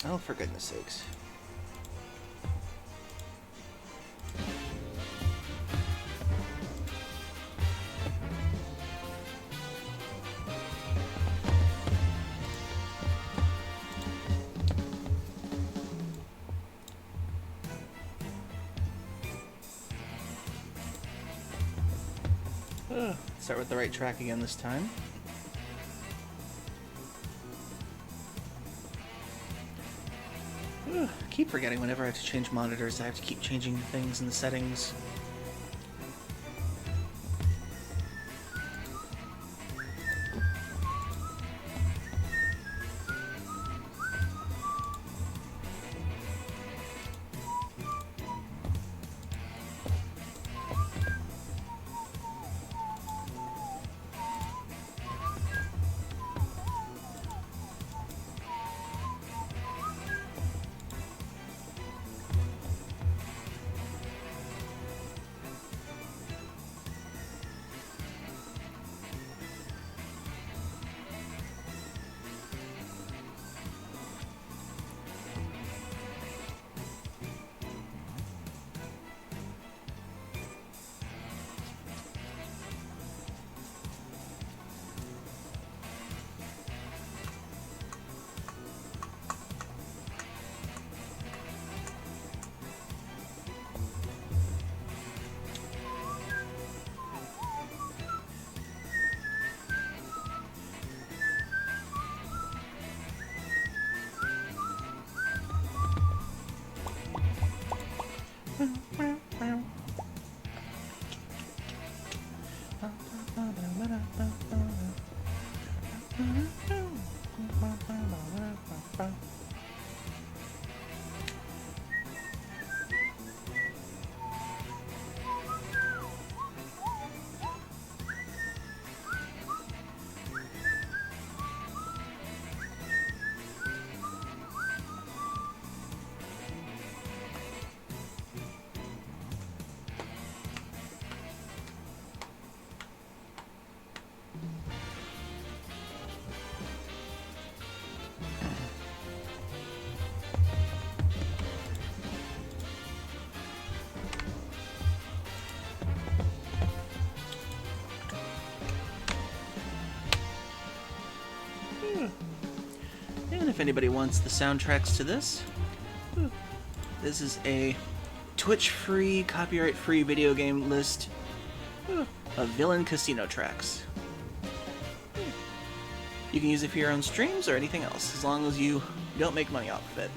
Oh, for goodness sakes. Start with the right track again this time. I keep forgetting whenever I have to change monitors, I have to keep changing things in the settings. And if anybody wants the soundtracks to this, This is a Twitch-free, copyright-free video game list of villain casino tracks. You can use it for your own streams or anything else, as long as you don't make money off of it.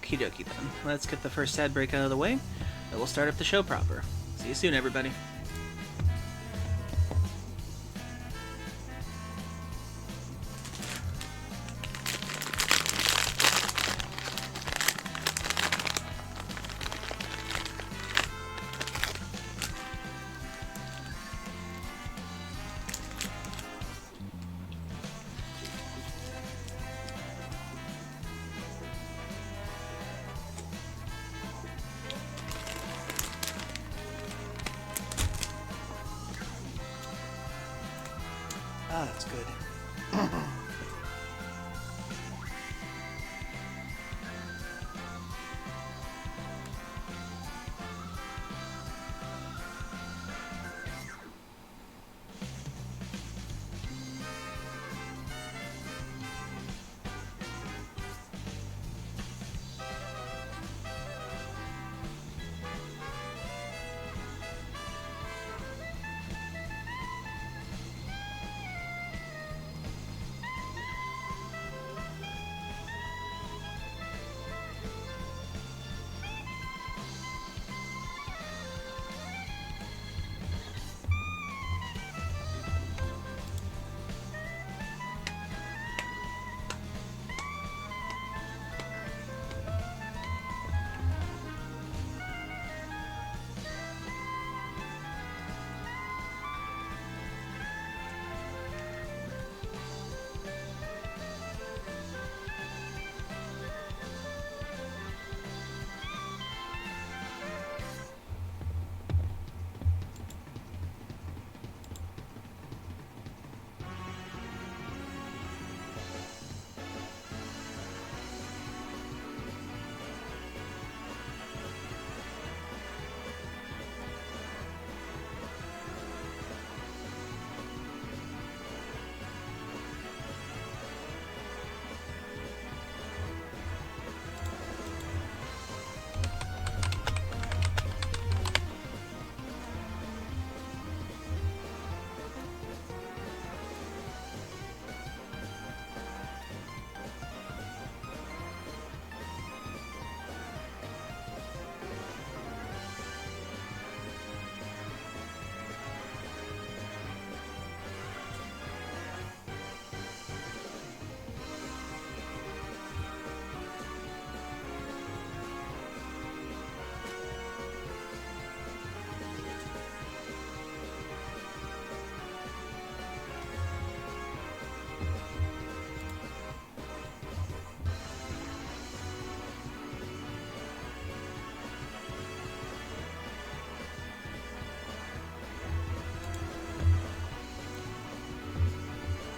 Okie dokie then. Let's get the first ad break out of the way, and we'll start up the show proper. See you soon, everybody. Ah, that's good.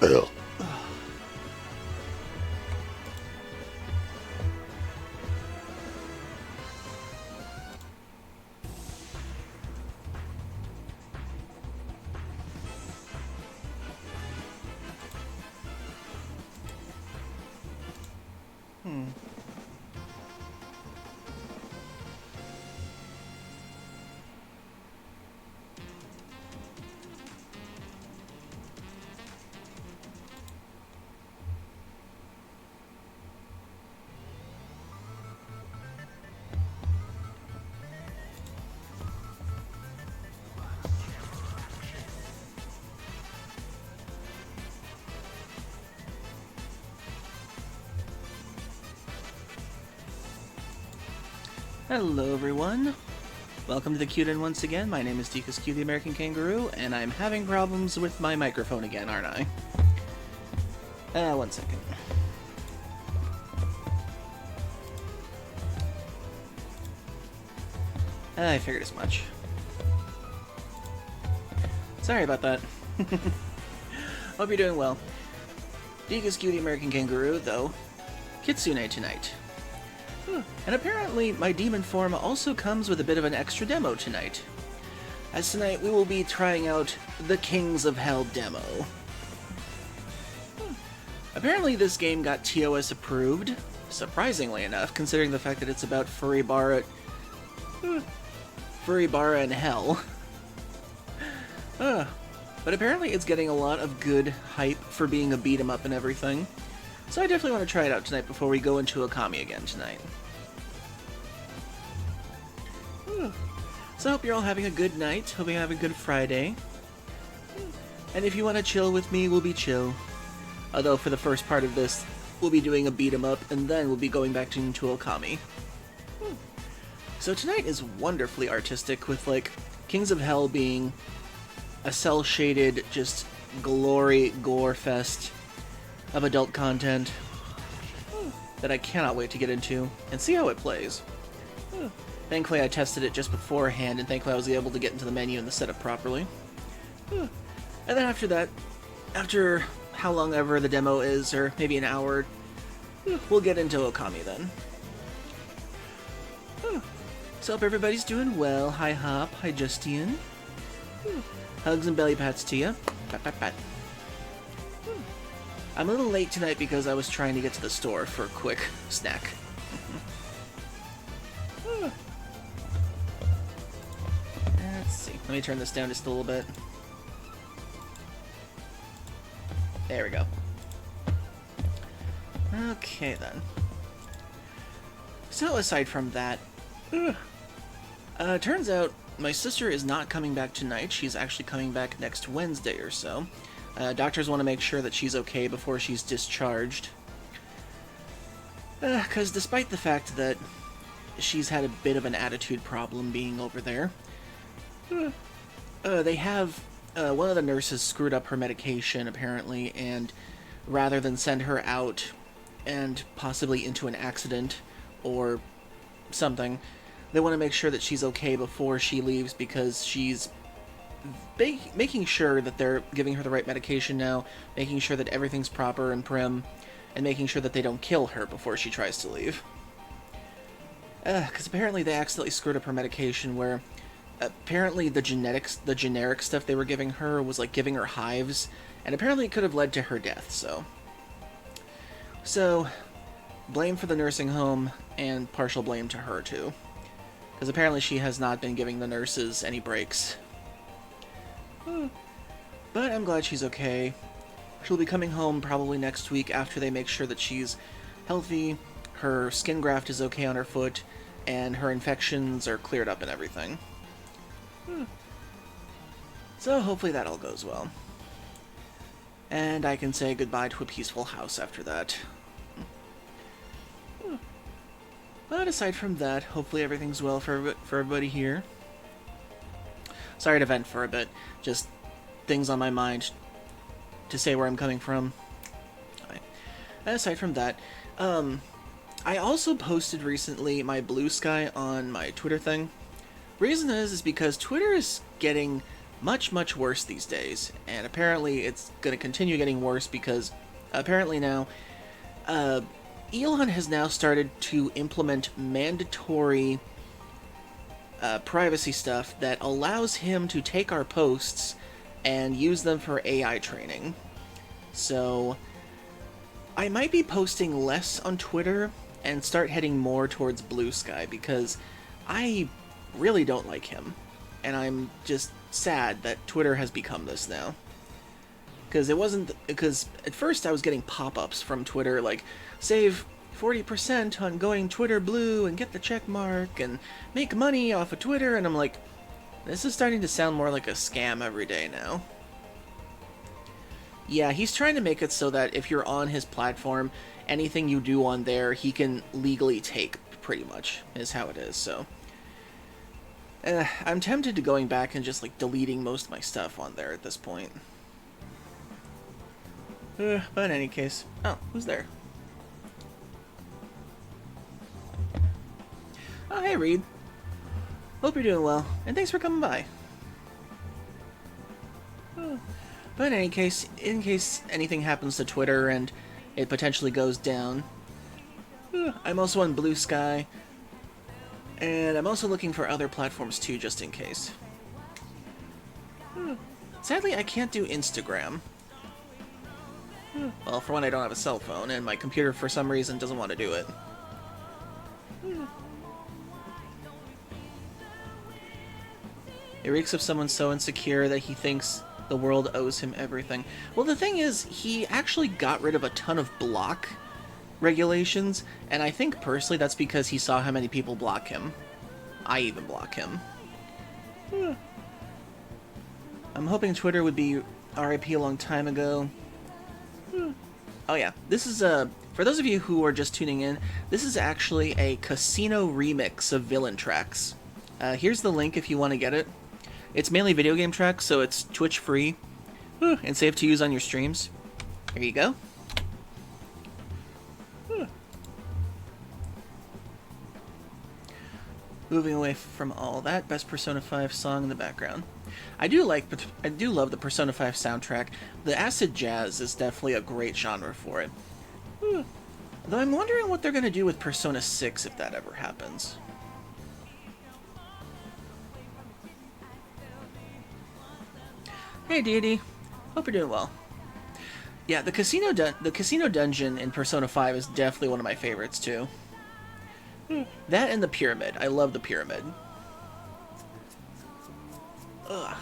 Ugh. Hello everyone, welcome to the Q-Den once again. My name is Dekus Q, the American Kangaroo, and I'm having problems with my microphone again, aren't I? One second. I figured as much. Sorry about that. Hope you're doing well. Dekus Q, the American Kangaroo, though. Kitsune tonight. And apparently, my demon form also comes with a bit of an extra demo tonight. As tonight, we will be trying out the Kings of Hell demo. Apparently, this game got TOS approved, surprisingly enough, considering the fact that it's about Furibara and Hell. But apparently, it's getting a lot of good hype for being a beat-em-up and everything. So I definitely want to try it out tonight before we go into Okami again tonight. So I hope you're all having a good night. Hope you have a good Friday. And if you want to chill with me, we'll be chill. Although for the first part of this, we'll be doing a beat 'em up, and then we'll be going back into Okami. So tonight is wonderfully artistic, with like Kings of Hell being a cel-shaded, just glory gore fest of adult content that I cannot wait to get into and see how it plays. Thankfully I tested it just beforehand, and thankfully I was able to get into the menu and the setup properly. And then after that, after how long ever the demo is, or maybe an hour, we'll get into Okami then. So hope everybody's doing well. Hi Hop, hi Justine. Hugs and belly pats to you. Pat, pat, pat. I'm a little late tonight because I was trying to get to the store for a quick snack. Let's see. Let me turn this down just a little bit. There we go. Okay then. So aside from that, turns out my sister is not coming back tonight. She's actually coming back next Wednesday or so. Doctors want to make sure that she's okay before she's discharged. Because despite the fact that she's had a bit of an attitude problem being over there, they have one of the nurses screwed up her medication apparently, and rather than send her out and possibly into an accident or something, they want to make sure that she's okay before she leaves, because she's making sure that they're giving her the right medication now, making sure that everything's proper and prim, and making sure that they don't kill her before she tries to leave. Because apparently they accidentally screwed up her medication, where apparently the generic stuff they were giving her was like giving her hives, and apparently it could have led to her death, so blame for the nursing home, and partial blame to her too. Because apparently she has not been giving the nurses any breaks. But I'm glad she's okay. She'll be coming home probably next week after they make sure that she's healthy, her skin graft is okay on her foot, and her infections are cleared up and everything. So hopefully that all goes well. And I can say goodbye to a peaceful house after that. But aside from that, hopefully everything's well for everybody here. Sorry to vent for a bit, just things on my mind to say where I'm coming from. Right. And aside from that, I also posted recently my blue sky on my Twitter thing. Reason is because Twitter is getting much, much worse these days. And apparently it's going to continue getting worse because apparently now Elon has now started to implement mandatory privacy stuff that allows him to take our posts and use them for AI training. So I might be posting less on Twitter and start heading more towards Blue Sky because I really don't like him. And I'm just sad that Twitter has become this now. Because at first I was getting pop-ups from Twitter like, save 40% on going Twitter Blue and get the check mark and make money off of Twitter, and I'm like, this is starting to sound more like a scam every day now. Yeah, he's trying to make it so that if you're on his platform, anything you do on there, he can legally take, pretty much, is how it is, so. I'm tempted to going back and just, like, deleting most of my stuff on there at this point. But in any case... Oh, who's there? Oh, hey, Reed. Hope you're doing well, and thanks for coming by. But in any case, in case anything happens to Twitter and it potentially goes down, I'm also on Blue Sky, and I'm also looking for other platforms too, just in case. Sadly, I can't do Instagram. Well, for one, I don't have a cell phone, and my computer, for some reason, doesn't want to do it. It reeks of someone so insecure that he thinks the world owes him everything. Well, the thing is, he actually got rid of a ton of block regulations, and I think personally that's because he saw how many people block him. I even block him. I'm hoping Twitter would be RIP a long time ago. Oh yeah, this is for those of you who are just tuning in, this is actually a casino remix of Villain Tracks. Here's the link if you want to get it. It's mainly video game tracks, so it's Twitch free and safe to use on your streams. Here you go. Moving away from all that, best Persona 5 song in the background. I do love the Persona 5 soundtrack. The acid jazz is definitely a great genre for it. Though I'm wondering what they're going to do with Persona 6 if that ever happens. Hey, Deity. Hope you're doing well. Yeah, the casino dungeon in Persona 5 is definitely one of my favorites, too. That and the pyramid. I love the pyramid. Ugh.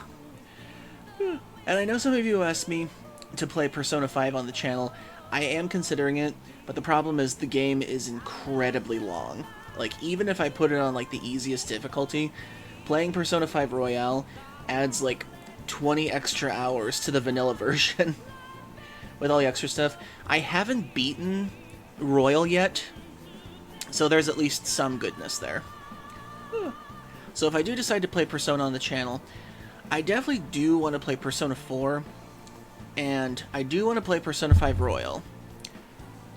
And I know some of you asked me to play Persona 5 on the channel. I am considering it, but the problem is the game is incredibly long. Like, even if I put it on, like, the easiest difficulty, playing Persona 5 Royale adds, like, 20 extra hours to the vanilla version with all the extra stuff. I haven't beaten Royal yet, so there's at least some goodness there. So if I do decide to play Persona on the channel, I definitely do want to play Persona 4, and I do want to play Persona 5 Royal.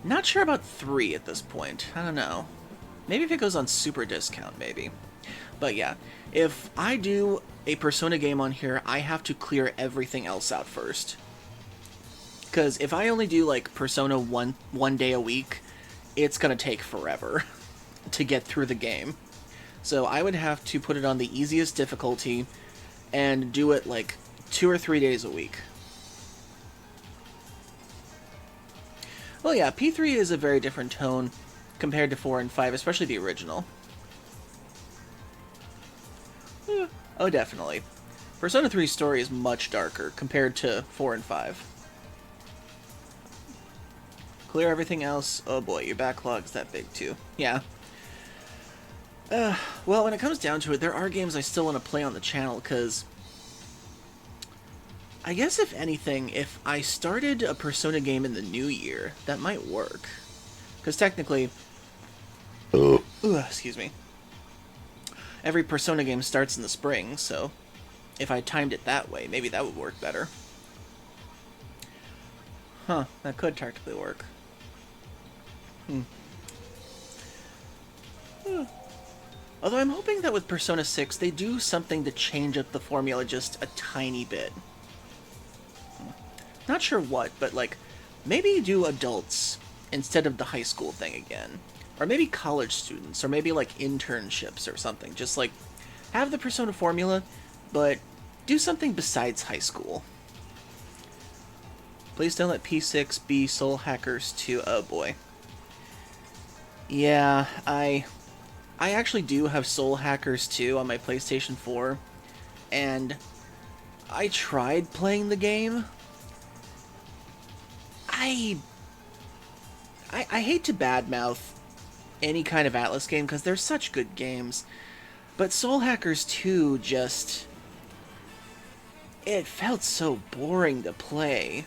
Not sure about 3 at this point. I don't know. Maybe if it goes on super discount, maybe. But yeah, if I do a Persona game on here, I have to clear everything else out first. Because if I only do, like, Persona one day a week, it's gonna take forever to get through the game. So I would have to put it on the easiest difficulty and do it, like, 2 or 3 days a week. Well, yeah, P3 is a very different tone compared to 4 and 5, especially the original. Oh, definitely. Persona 3's story is much darker compared to 4 and 5. Clear everything else. Oh boy, your backlog's that big too. Yeah. Well, when it comes down to it, there are games I still want to play on the channel, because I guess if anything, if I started a Persona game in the new year, that might work. Because technically... excuse me. Every Persona game starts in the spring, so if I timed it that way, maybe that would work better. Huh, that could technically work. Although I'm hoping that with Persona 6, they do something to change up the formula just a tiny bit. Not sure what, but like, maybe do adults instead of the high school thing again. Or maybe college students, or maybe like internships or something. Just like, have the Persona formula, but do something besides high school. Please don't let P6 be Soul Hackers 2. Oh boy. Yeah, I actually do have Soul Hackers 2 on my PlayStation 4, and I tried playing the game. I hate to badmouth any kind of Atlus game because they're such good games, but Soul Hackers 2 just... it felt so boring to play.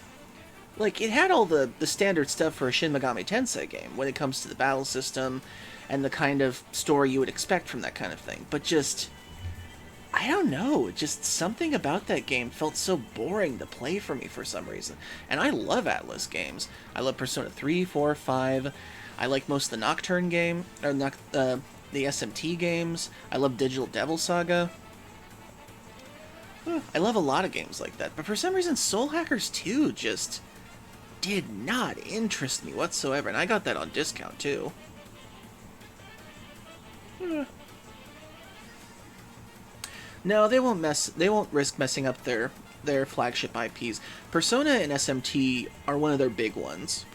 Like, it had all the standard stuff for a Shin Megami Tensei game when it comes to the battle system and the kind of story you would expect from that kind of thing. But just, I don't know, just something about that game felt so boring to play for me for some reason. And I love Atlus games. I love Persona 3, 4, 5. I like most of the Nocturne game, or the SMT games. I love Digital Devil Saga. I love a lot of games like that. But for some reason, Soul Hackers 2 just did not interest me whatsoever, and I got that on discount too. No, they won't risk messing up their flagship IPs. Persona and SMT are one of their big ones.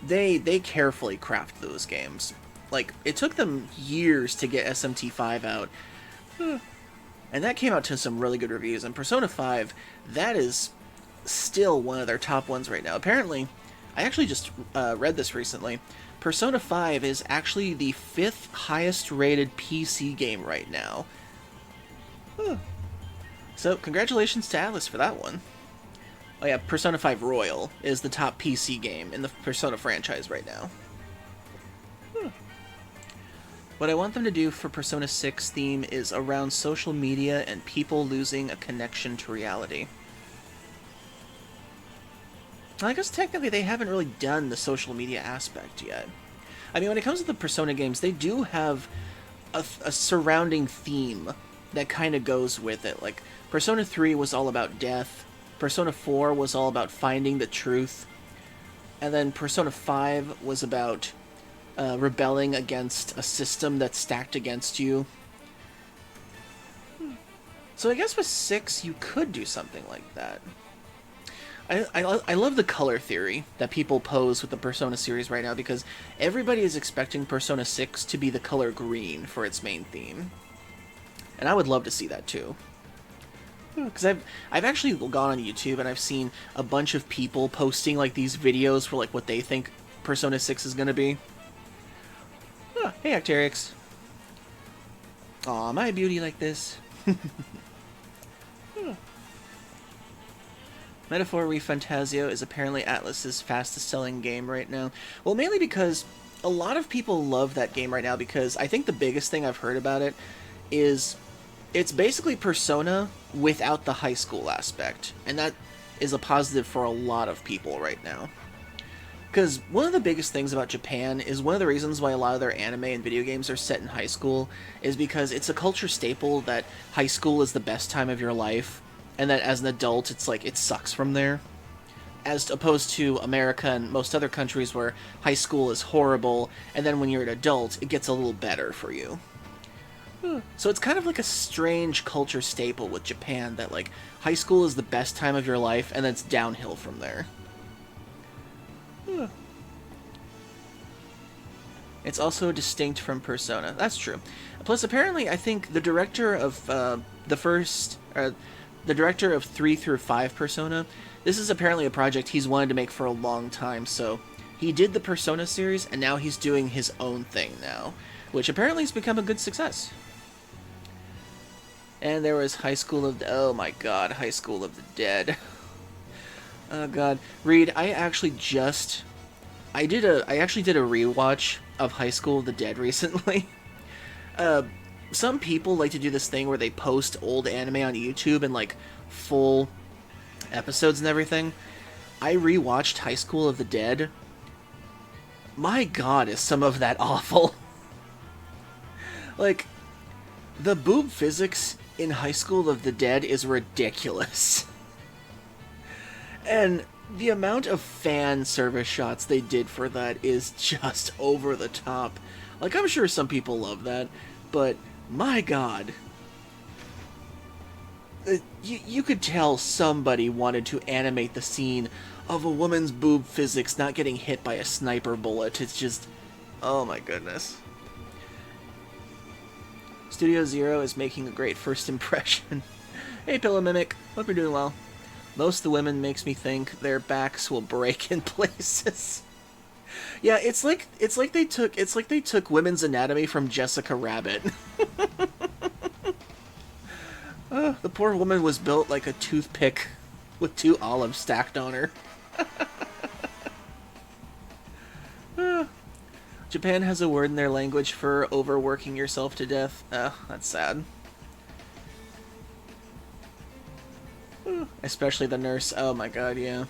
They carefully craft those games. Like, it took them years to get SMT5 out. And that came out to some really good reviews. And Persona 5, that is still one of their top ones right now. Apparently, I actually just read this recently. Persona 5 is actually the 5th highest rated PC game right now. So, congratulations to Atlus for that one. Oh yeah, Persona 5 Royal is the top PC game in the Persona franchise right now. What I want them to do for Persona 6 theme is around social media and people losing a connection to reality. I guess technically they haven't really done the social media aspect yet. I mean, when it comes to the Persona games, they do have a surrounding theme that kind of goes with it. Like, Persona 3 was all about death, Persona 4 was all about finding the truth, and then Persona 5 was about rebelling against a system that's stacked against you. So I guess with 6, you could do something like that. I love the color theory that people pose with the Persona series right now, because everybody is expecting Persona 6 to be the color green for its main theme. And I would love to see that too. Because I've actually gone on YouTube and I've seen a bunch of people posting like these videos for like what they think Persona 6 is going to be. Hey Actarix. Aw, am I a beauty like this? Metaphor ReFantazio is apparently Atlus's fastest selling game right now. Well, mainly because a lot of people love that game right now, because I think the biggest thing I've heard about it is it's basically Persona without the high school aspect. And that is a positive for a lot of people right now. Because one of the biggest things about Japan is one of the reasons why a lot of their anime and video games are set in high school is because it's a culture staple that high school is the best time of your life. And that as an adult, it's like, it sucks from there. As opposed to America and most other countries where high school is horrible, and then when you're an adult, it gets a little better for you. So it's kind of like a strange culture staple with Japan, that like, high school is the best time of your life, and then it's downhill from there. It's also distinct from Persona. That's true. Plus, apparently, I think the director of the director of 3 through 5 Persona, this is apparently a project he's wanted to make for a long time, so he did the Persona series, and now he's doing his own thing now, which apparently has become a good success. And there was High School of... oh my god, High School of the Dead. Oh god. Reed, I actually did a rewatch of High School of the Dead recently. Some people like to do this thing where they post old anime on YouTube and like full episodes and everything. I rewatched High School of the Dead my god, is some of that awful. Like, the boob physics in High School of the Dead is ridiculous. And the amount of fan service shots they did for that is just over the top. Like, I'm sure some people love that, but my god. You could tell somebody wanted to animate the scene of a woman's boob physics not getting hit by a sniper bullet. It's just... oh my goodness. Studio Zero is making a great first impression. Hey, Pillow Mimic. Hope you're doing well. Most of the women makes me think their backs will break in places. Yeah, it's like they took women's anatomy from Jessica Rabbit. The poor woman was built like a toothpick with 2 olives stacked on her. Japan has a word in their language for overworking yourself to death. That's sad. Especially the nurse. Oh my god, yeah.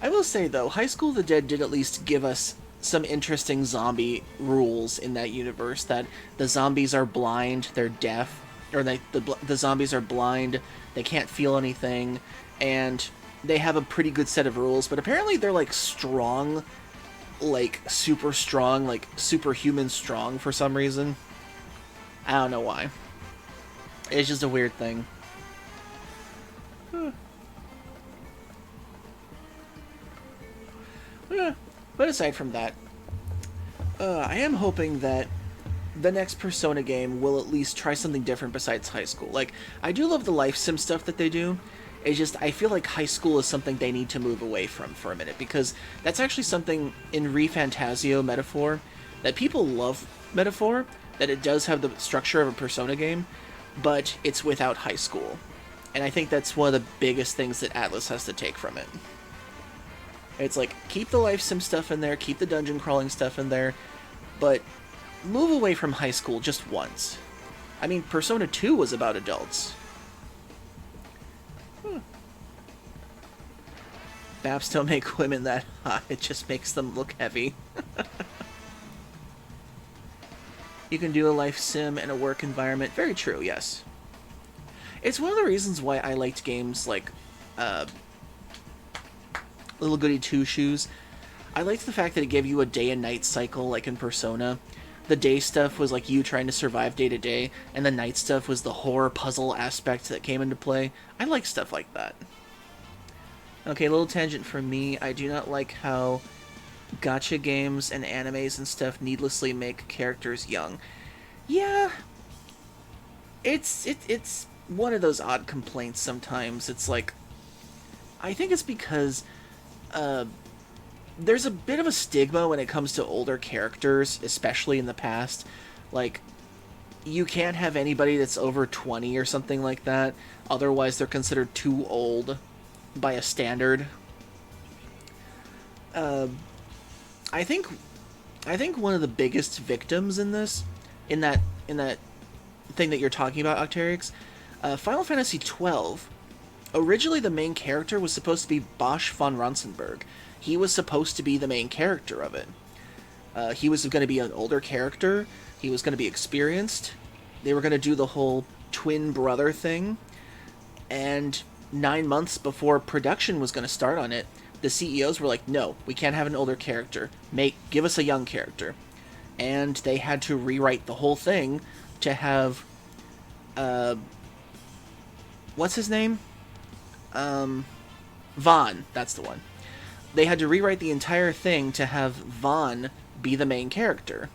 I will say, though, High School of the Dead did at least give us some interesting zombie rules in that universe. That the zombies are blind, they're deaf, or the zombies are blind, they can't feel anything, and they have a pretty good set of rules, but apparently they're, like, strong, like, superhuman strong for some reason. I don't know why. It's just a weird thing. But aside from that, I am hoping that the next Persona game will at least try something different besides High School. Like, I do love the life sim stuff that they do. It's just, I feel like High School is something they need to move away from for a minute, because that's actually something in ReFantazio Metaphor that people love. Metaphor, that it does have the structure of a Persona game, but it's without High School. And I think that's one of the biggest things that Atlus has to take from it. It's like, keep the life sim stuff in there, keep the dungeon crawling stuff in there, but move away from High School just once. I mean, Persona 2 was about adults. Baps don't make women that hot, it just makes them look heavy. You can do a life sim in a work environment. Very true, yes. It's one of the reasons why I liked games like Little Goody Two Shoes. I liked the fact that it gave you a day and night cycle, like in Persona. The day stuff was like you trying to survive day to day, and the night stuff was the horror puzzle aspect that came into play. I like stuff like that. Okay, a little tangent from me. I do not like how gacha games and animes and stuff needlessly make characters young. Yeah, it's one of those odd complaints sometimes. It's like, I think it's because there's a bit of a stigma when it comes to older characters, especially in the past. Like, you can't have anybody that's over 20 or something like that, otherwise they're considered too old by a standard. I think one of the biggest victims in this, in that thing that you're talking about, Octarix, Final Fantasy XII. Originally, the main character was supposed to be Bosch von Ronsenberg. He was supposed to be the main character of it. He was going to be an older character. He was going to be experienced. They were going to do the whole twin brother thing. And 9 months before production was going to start on it, the CEOs were like, no, we can't have an older character. Give us a young character. And they had to rewrite the whole thing to have, what's his name? Vaughn, that's the one. They had to rewrite the entire thing to have Vaughn be the main character.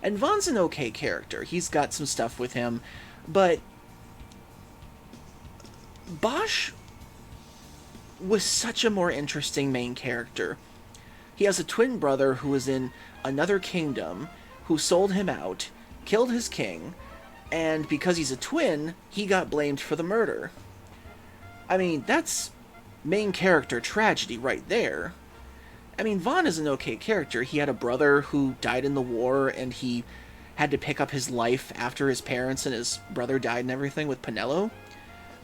And Vaughn's an okay character. He's got some stuff with him, but Bosch was such a more interesting main character. He has a twin brother who was in another kingdom, who sold him out, killed his king, and because he's a twin, he got blamed for the murder. I mean, that's main character tragedy right there. I mean, Vaughn is an okay character. He had a brother who died in the war, and he had to pick up his life after his parents and his brother died and everything with Penelo.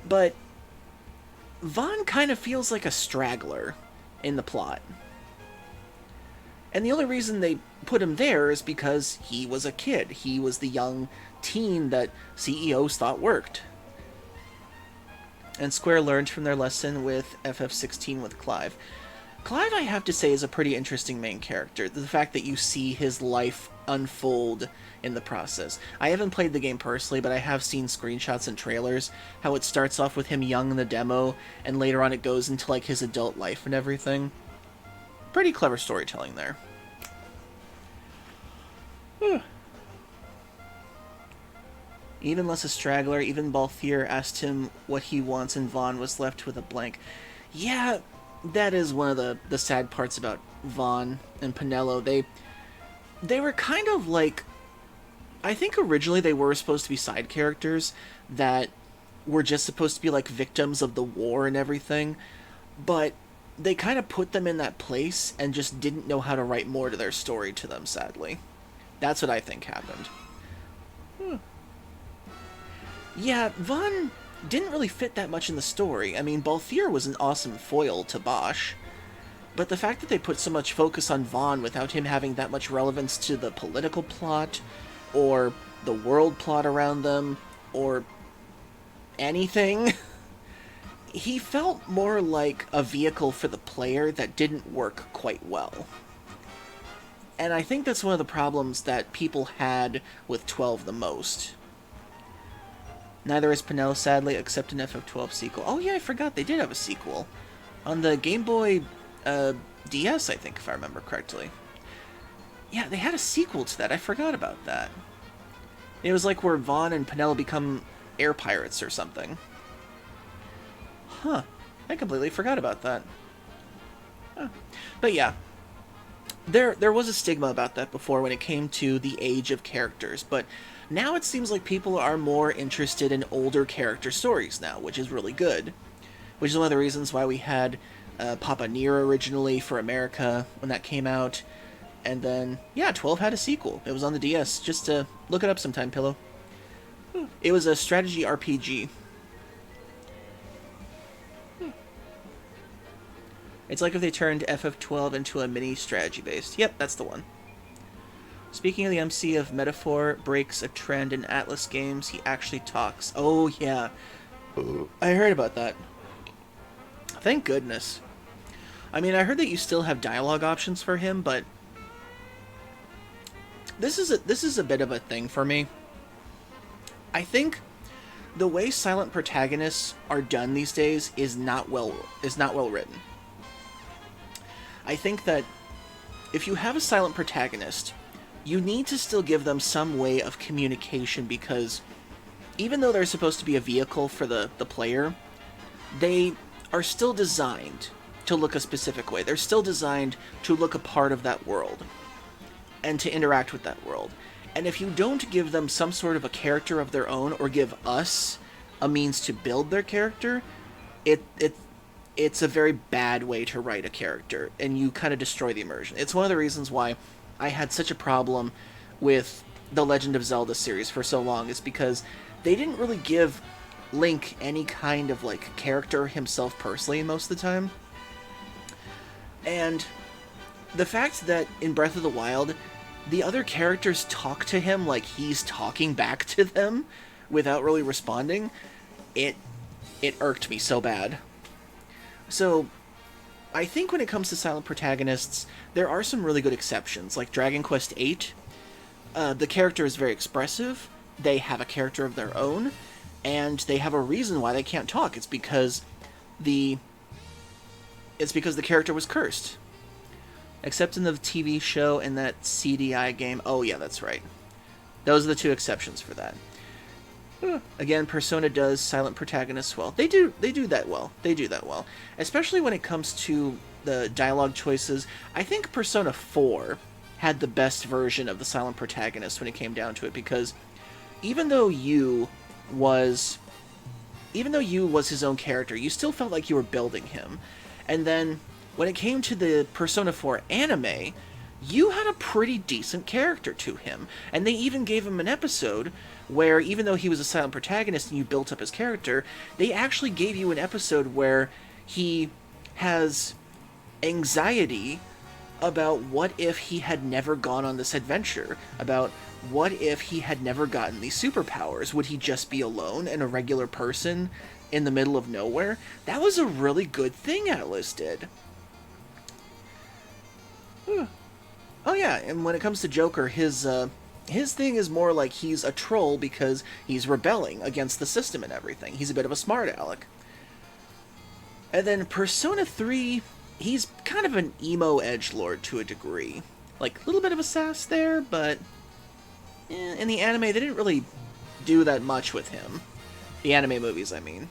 But Vaughn kind of feels like a straggler in the plot. And the only reason they put him there is because he was a kid. He was the young teen that CEOs thought worked. And Square learned from their lesson with FF16 with Clive. Clive, I have to say, is a pretty interesting main character. The fact that you see his life unfold in the process. I haven't played the game personally, but I have seen screenshots and trailers, how it starts off with him young in the demo, and later on it goes into like his adult life and everything. Pretty clever storytelling there. Even less a straggler, even Balthier asked him what he wants and Vaughn was left with a blank. Yeah, that is one of the sad parts about Vaughn and Penelo. They were kind of like... I think originally they were supposed to be side characters that were just supposed to be like victims of the war and everything, but they kind of put them in that place and just didn't know how to write more to their story to them, sadly. That's what I think happened. Yeah, Vaughn didn't really fit that much in the story. I mean, Balthier was an awesome foil to Bosch, but the fact that they put so much focus on Vaughn without him having that much relevance to the political plot, or the world plot around them, or anything... He felt more like a vehicle for the player that didn't work quite well. And I think that's one of the problems that people had with 12 the most. Neither is Penelo, sadly, except an FF12 sequel. Oh yeah, I forgot they did have a sequel. On the Game Boy DS, I think, if I remember correctly. Yeah, they had a sequel to that. I forgot about that. It was like where Vaughn and Penelo become air pirates or something. Huh. I completely forgot about that. Huh. But yeah. There was a stigma about that before when it came to the age of characters, but now it seems like people are more interested in older character stories now, which is really good. Which is one of the reasons why we had Papa Nier originally for America when that came out. And then, yeah, 12 had a sequel. It was on the DS. Just look it up sometime, Pillow. It was a strategy RPG. It's like if they turned FF12 into a mini strategy-based. Yep, that's the one. Speaking of the MC of Metaphor breaks a trend in Atlas games, he actually talks. Oh, yeah. I heard about that. Thank goodness. I mean, I heard that you still have dialogue options for him, but... This is a bit of a thing for me. I think the way silent protagonists are done these days is not well written. I think that if you have a silent protagonist, you need to still give them some way of communication, because even though they're supposed to be a vehicle for the player, they are still designed to look a specific way. They're still designed to look a part of that world and to interact with that world. And if you don't give them some sort of a character of their own, or give us a means to build their character, it's a very bad way to write a character, and you kind of destroy the immersion. It's one of the reasons why I had such a problem with the Legend of Zelda series for so long, is because they didn't really give Link any kind of, like, character himself personally most of the time. And the fact that in Breath of the Wild, the other characters talk to him like he's talking back to them without really responding, it irked me so bad. So, I think when it comes to silent protagonists, there are some really good exceptions, like Dragon Quest VIII. The character is very expressive, they have a character of their own, and they have a reason why they can't talk. It's because the character was cursed. Except in the TV show and that CDI game. Oh yeah, that's right. Those are the two exceptions for that. Again, Persona does silent protagonists well. They do that well. They do that well. Especially when it comes to the dialogue choices. I think Persona 4 had the best version of the silent protagonist when it came down to it, because even though you was his own character, you still felt like you were building him. And then when it came to the Persona 4 anime, you had a pretty decent character to him. And they even gave him an episode where, even though he was a silent protagonist and you built up his character, they actually gave you an episode where he has anxiety about what if he had never gone on this adventure, about what if he had never gotten these superpowers. Would he just be alone and a regular person in the middle of nowhere? That was a really good thing Atlus did. Oh yeah, and when it comes to Joker, his thing is more like he's a troll because he's rebelling against the system and everything. He's a bit of a smart aleck. And then Persona 3, he's kind of an emo edgelord to a degree. Like, a little bit of a sass there, but in the anime, they didn't really do that much with him. The anime movies, I mean.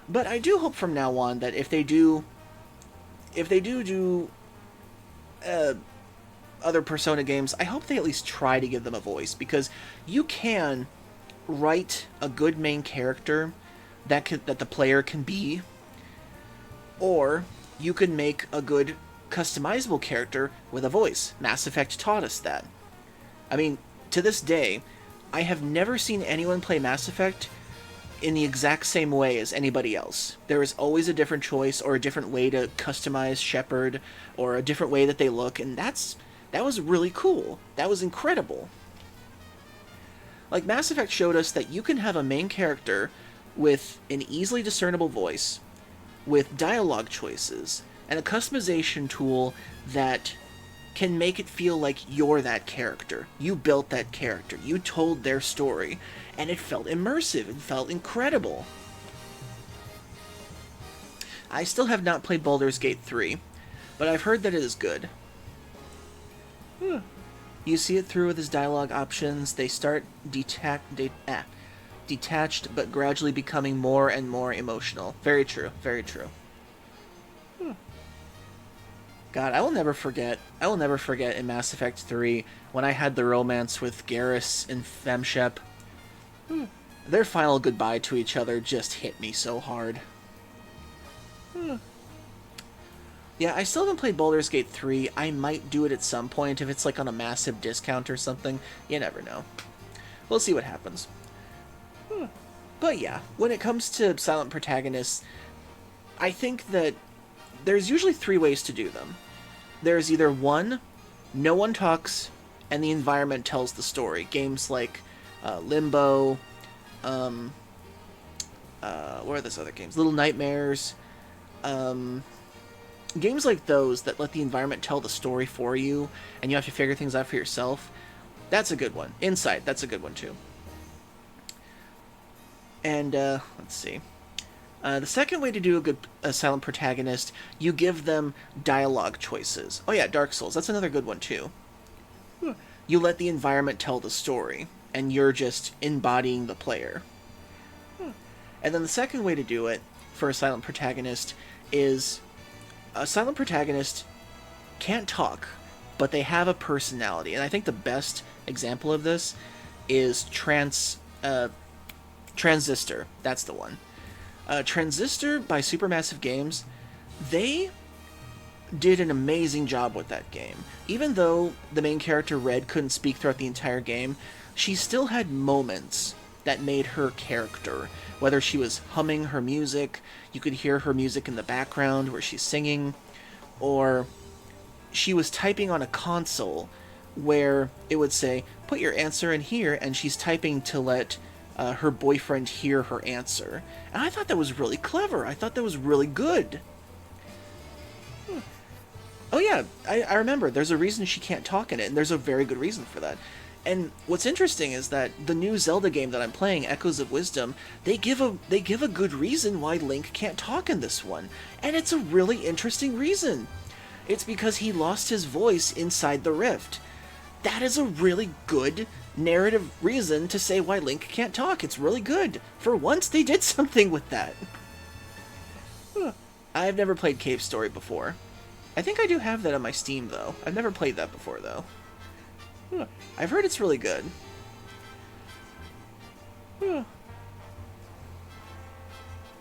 But I do hope from now on that if they do other Persona games, I hope they at least try to give them a voice, because you can write a good main character that the player can be, or you can make a good customizable character with a voice. Mass Effect taught us that. I mean, to this day, I have never seen anyone play Mass Effect in the exact same way as anybody else. There is always a different choice or a different way to customize Shepard, or a different way that they look, and that was really cool. That was incredible. Like, Mass Effect showed us that you can have a main character with an easily discernible voice, with dialogue choices, and a customization tool that can make it feel like you're that character. You built that character. You told their story. And it felt immersive. It felt incredible. I still have not played Baldur's Gate 3, but I've heard that it is good. You see it through with his dialogue options. They start detached, but gradually becoming more and more emotional. Very true. Very true. God, I will never forget in Mass Effect 3 when I had the romance with Garrus and Femshep. Their final goodbye to each other just hit me so hard. Yeah, I still haven't played Baldur's Gate 3. I might do it at some point if it's like on a massive discount or something. You never know. We'll see what happens. But yeah, when it comes to silent protagonists, I think that there's usually 3 ways to do them. There's either 1, no one talks, and the environment tells the story. Games like Limbo, what are those other games? Little Nightmares, games like those that let the environment tell the story for you, and you have to figure things out for yourself. That's a good one. Inside, that's a good one too. And, let's see. The second way to do a silent protagonist, you give them dialogue choices. Oh yeah, Dark Souls, that's another good one too. You let the environment tell the story, and you're just embodying the player. And then the second way to do it for a silent protagonist is a silent protagonist can't talk, but they have a personality. And I think the best example of this is Transistor. That's the one. Transistor by Supermassive Games, they did an amazing job with that game. Even though the main character, Red, couldn't speak throughout the entire game, she still had moments that made her character. Whether she was humming her music, you could hear her music in the background where she's singing, or she was typing on a console where it would say, put your answer in here, and she's typing to let her boyfriend hear her answer. And I thought that was really clever. I thought that was really good. Oh yeah, I remember. There's a reason she can't talk in it, and there's a very good reason for that. And what's interesting is that the new Zelda game that I'm playing, Echoes of Wisdom, they give a good reason why Link can't talk in this one. And it's a really interesting reason. It's because he lost his voice inside the rift. That is a really good narrative reason to say why Link can't talk. It's really good. For once, they did something with that. I've never played Cave Story before. I think I do have that on my Steam, though. I've never played that before, though. I've heard it's really good.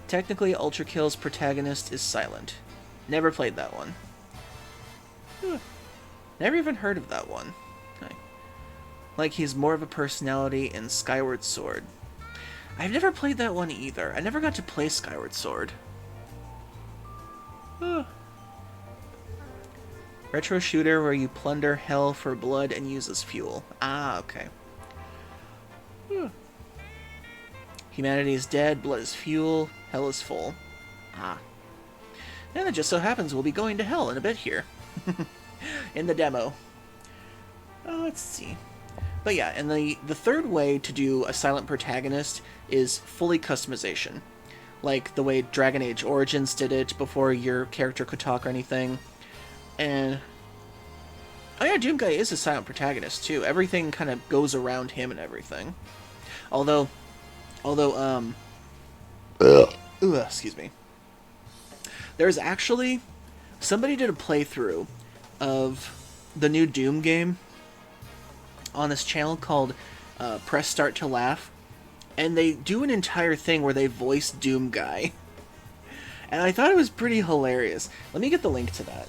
Technically, Ultra Kill's protagonist is silent. Never played that one. Never even heard of that one. Like he's more of a personality in Skyward Sword. I've never played that one either. I never got to play Skyward Sword. Retro shooter where you plunder hell for blood and use as fuel. Ah, okay. Humanity is dead, blood is fuel, hell is full. Ah. And it just so happens we'll be going to hell in a bit here. In the demo. Let's see. But yeah, and the third way to do a silent protagonist is fully customization. Like the way Dragon Age Origins did it before your character could talk or anything. And oh yeah, Doomguy is a silent protagonist too. Everything kind of goes around him and everything. Although excuse me. There's actually somebody did a playthrough of the new Doom game on this channel called Press Start to Laugh, and they do an entire thing where they voice Doomguy. And I thought it was pretty hilarious. Let me get the link to that.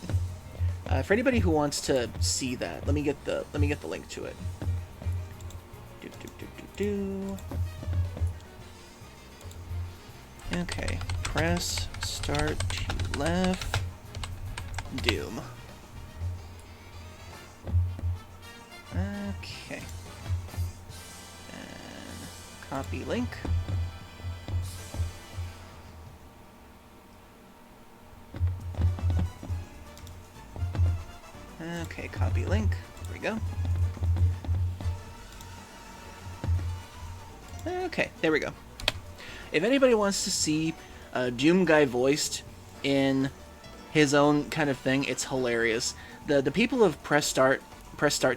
For anybody who wants to see that, let me get the link to it. Okay, press start to laugh. Doom. Okay. And copy link. Okay, copy link. There we go. Okay, there we go. If anybody wants to see Doomguy voiced in his own kind of thing, it's hilarious. The people of Press Start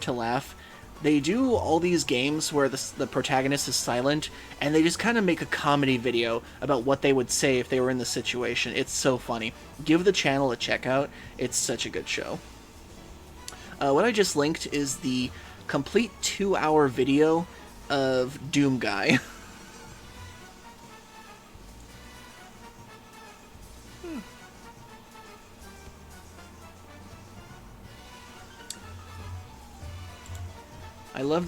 to Laugh, they do all these games where the protagonist is silent, and they just kind of make a comedy video about what they would say if they were in the situation. It's so funny. Give the channel a check out. It's such a good show. What I just linked is the complete 2-hour video of Doomguy. I love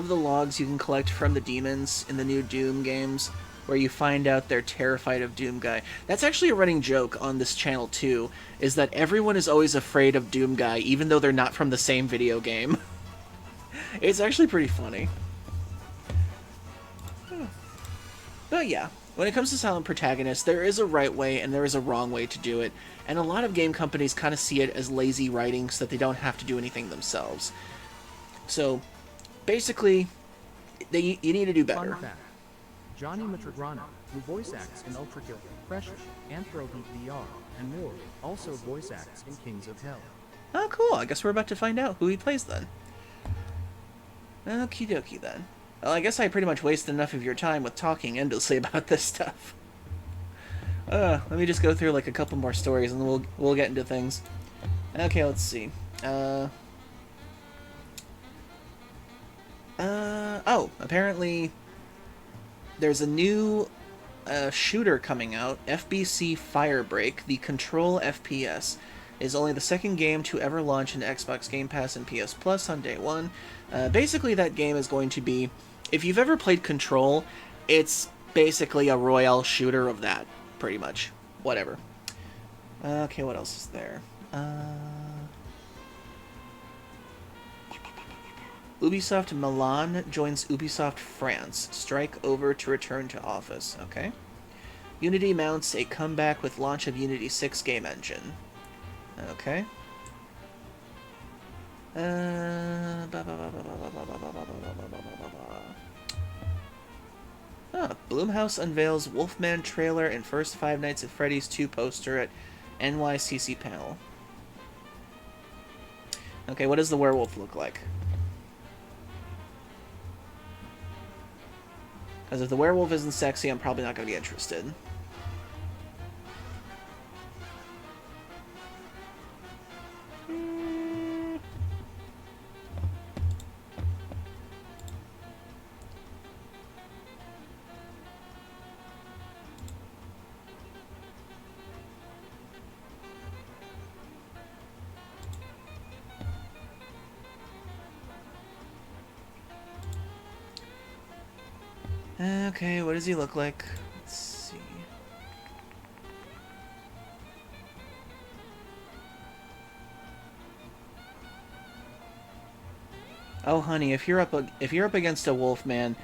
the logs you can collect from the demons in the new Doom games, where you find out they're terrified of Doomguy. That's actually a running joke on this channel too, is that everyone is always afraid of Doomguy, even though they're not from the same video game. It's actually pretty funny. But yeah, when it comes to silent protagonists, there is a right way and there is a wrong way to do it, and a lot of game companies kind of see it as lazy writing so that they don't have to do anything themselves. So, basically, you need to do better. Fun fact. Johnny Matrograna, who voice acts in Ultra Kill, Pressure, Anthroheat VR, and more, also voice acts in Kings of Hell. Oh, cool. I guess we're about to find out who he plays then. Okie dokie then. Well, I guess I pretty much wasted enough of your time with talking endlessly about this stuff. Let me just go through like a couple more stories and then we'll get into things. Okay, let's see. Apparently there's a new shooter coming out, FBC Firebreak. The Control FPS is only the second game to ever launch into Xbox Game Pass and PS Plus on day one. Basically, that game is going to be, if you've ever played Control, it's basically a royale shooter of that, pretty much. Whatever. Okay, what else is there? Ubisoft Milan joins Ubisoft France. Strike over to return to office. Okay. Unity mounts a comeback with launch of Unity 6 game engine. Okay. Blumhouse unveils Wolfman trailer and first Five Nights at Freddy's 2 poster at NYCC panel. Okay, what does the werewolf look like? Because if the werewolf isn't sexy, I'm probably not going to be interested. Okay, what does he look like? Let's see. Oh, honey, if you're up against a wolf man,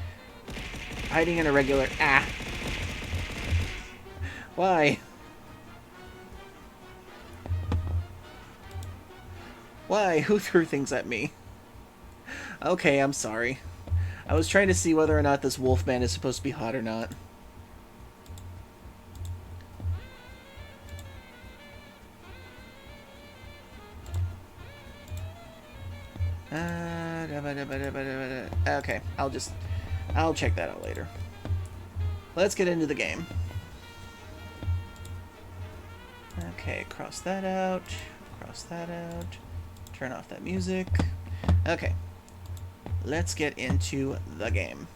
hiding in a regular Why? Why? Who threw things at me? Okay, I'm sorry. I was trying to see whether or not this wolf man is supposed to be hot or not. Okay, I'll check that out later. Let's get into the game. Okay, cross that out, turn off that music. Okay, let's get into the game.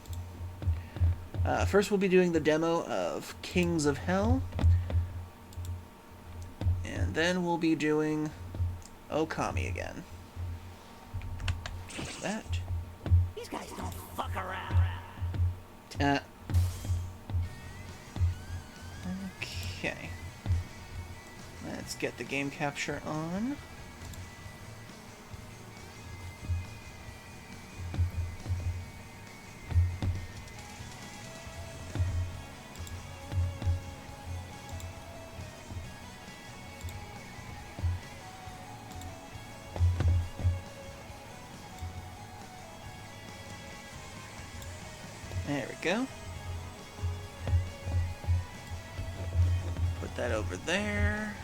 First we'll be doing the demo of Kings of Hell, and then we'll be doing Okami again. What's that? These guys don't fuck around. Okay. Let's get the game capture on. There we go. Put that over there.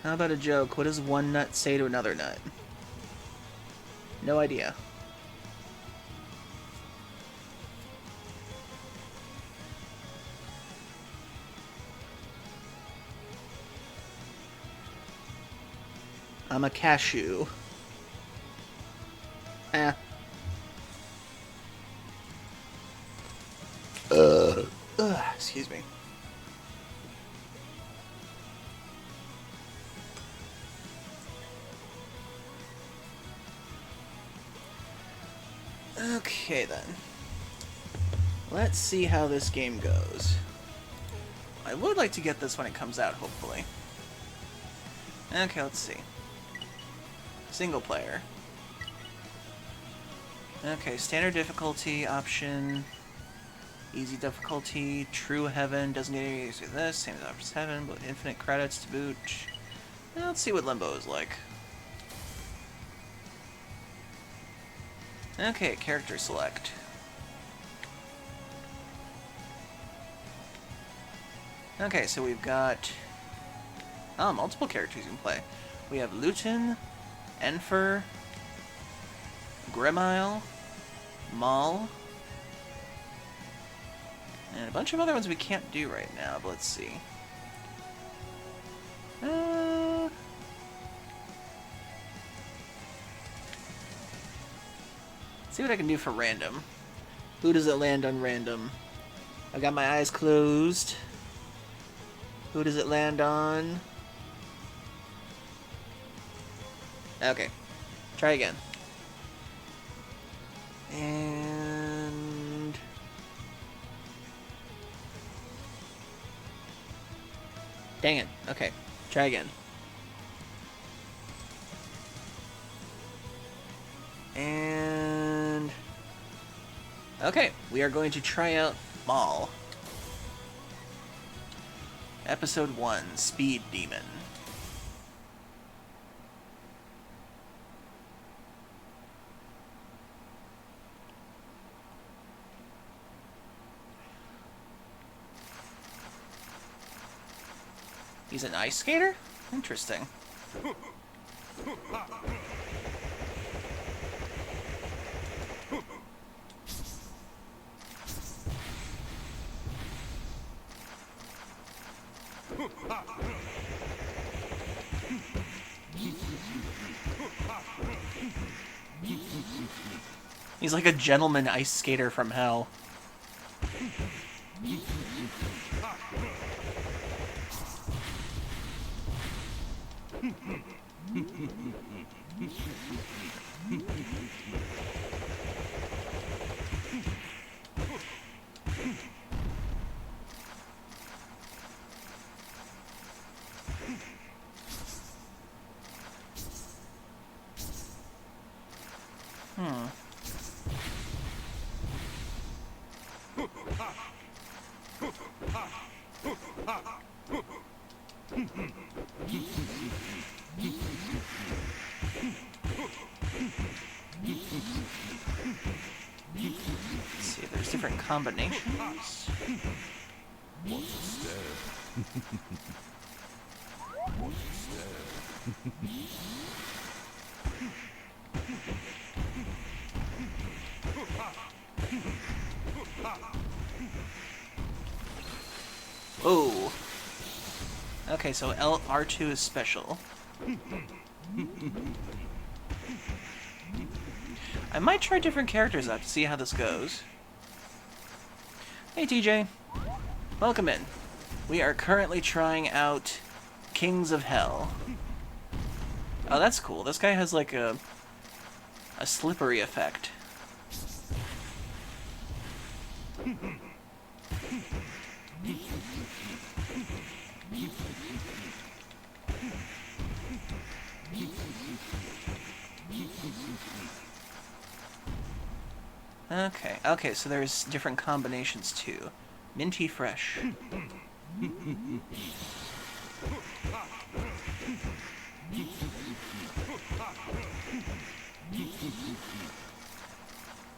How about a joke? What does one nut say to another nut? No idea. I'm a cashew. Excuse me. Okay then. Let's see how this game goes. I would like to get this when it comes out, hopefully. Okay, let's see. Single player. Okay, standard difficulty option. Easy difficulty. True heaven. Doesn't get any easier than this. Same as Office Heaven, but infinite credits to boot. Let's see what Limbo is like. Okay, character select. Okay, so we've got multiple characters you can play. We have Luton, Enfer, Grimile, Maul, and a bunch of other ones we can't do right now, but let's see. See what I can do for random. Who does it land on random? I've got my eyes closed. Who does it land on? Okay. Try again. And... dang it. Okay. Try again. And... okay. We are going to try out Maul. Episode 1, Speed Demon. He's an ice skater? Interesting. He's like a gentleman ice skater from hell. Let's see, there's different combinations. Oh. Okay, so R2 is special. I might try different characters out to see how this goes. Hey TJ, welcome in. We are currently trying out Kings of Hell. Oh, that's cool. This guy has like a slippery effect. Okay, so there's different combinations too. Minty fresh.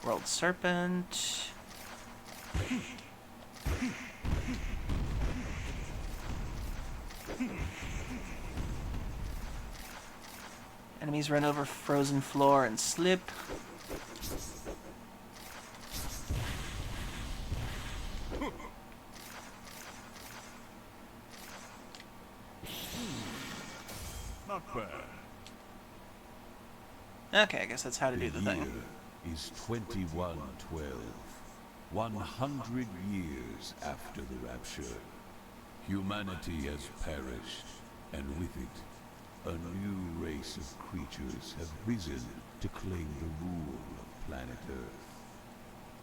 World Serpent. Enemies run over frozen floor and slip. Not bad. Okay, I guess that's how to do the thing. Year is 2112. 100 years after the rapture. Humanity has perished, and with it, a new race of creatures have risen to claim the rule of planet Earth.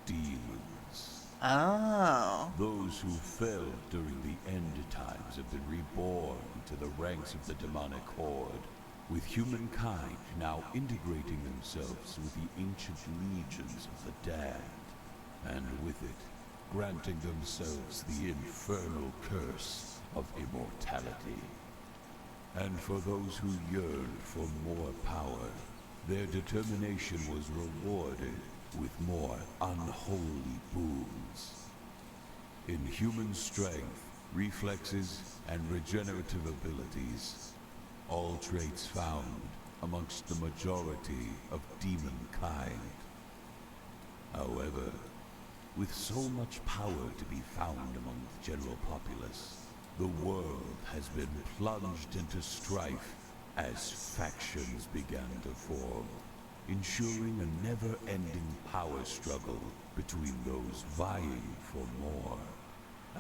Demons. Oh. Those who fell during the end times have been reborn into the ranks of the demonic horde, with humankind now integrating themselves with the ancient legions of the damned, and with it, granting themselves the infernal curse of immortality. And for those who yearned for more power, their determination was rewarded with more unholy boons. In human strength, reflexes, and regenerative abilities, all traits found amongst the majority of demonkind. However, with so much power to be found among the general populace, the world has been plunged into strife as factions began to form, ensuring a never-ending power struggle between those vying for more.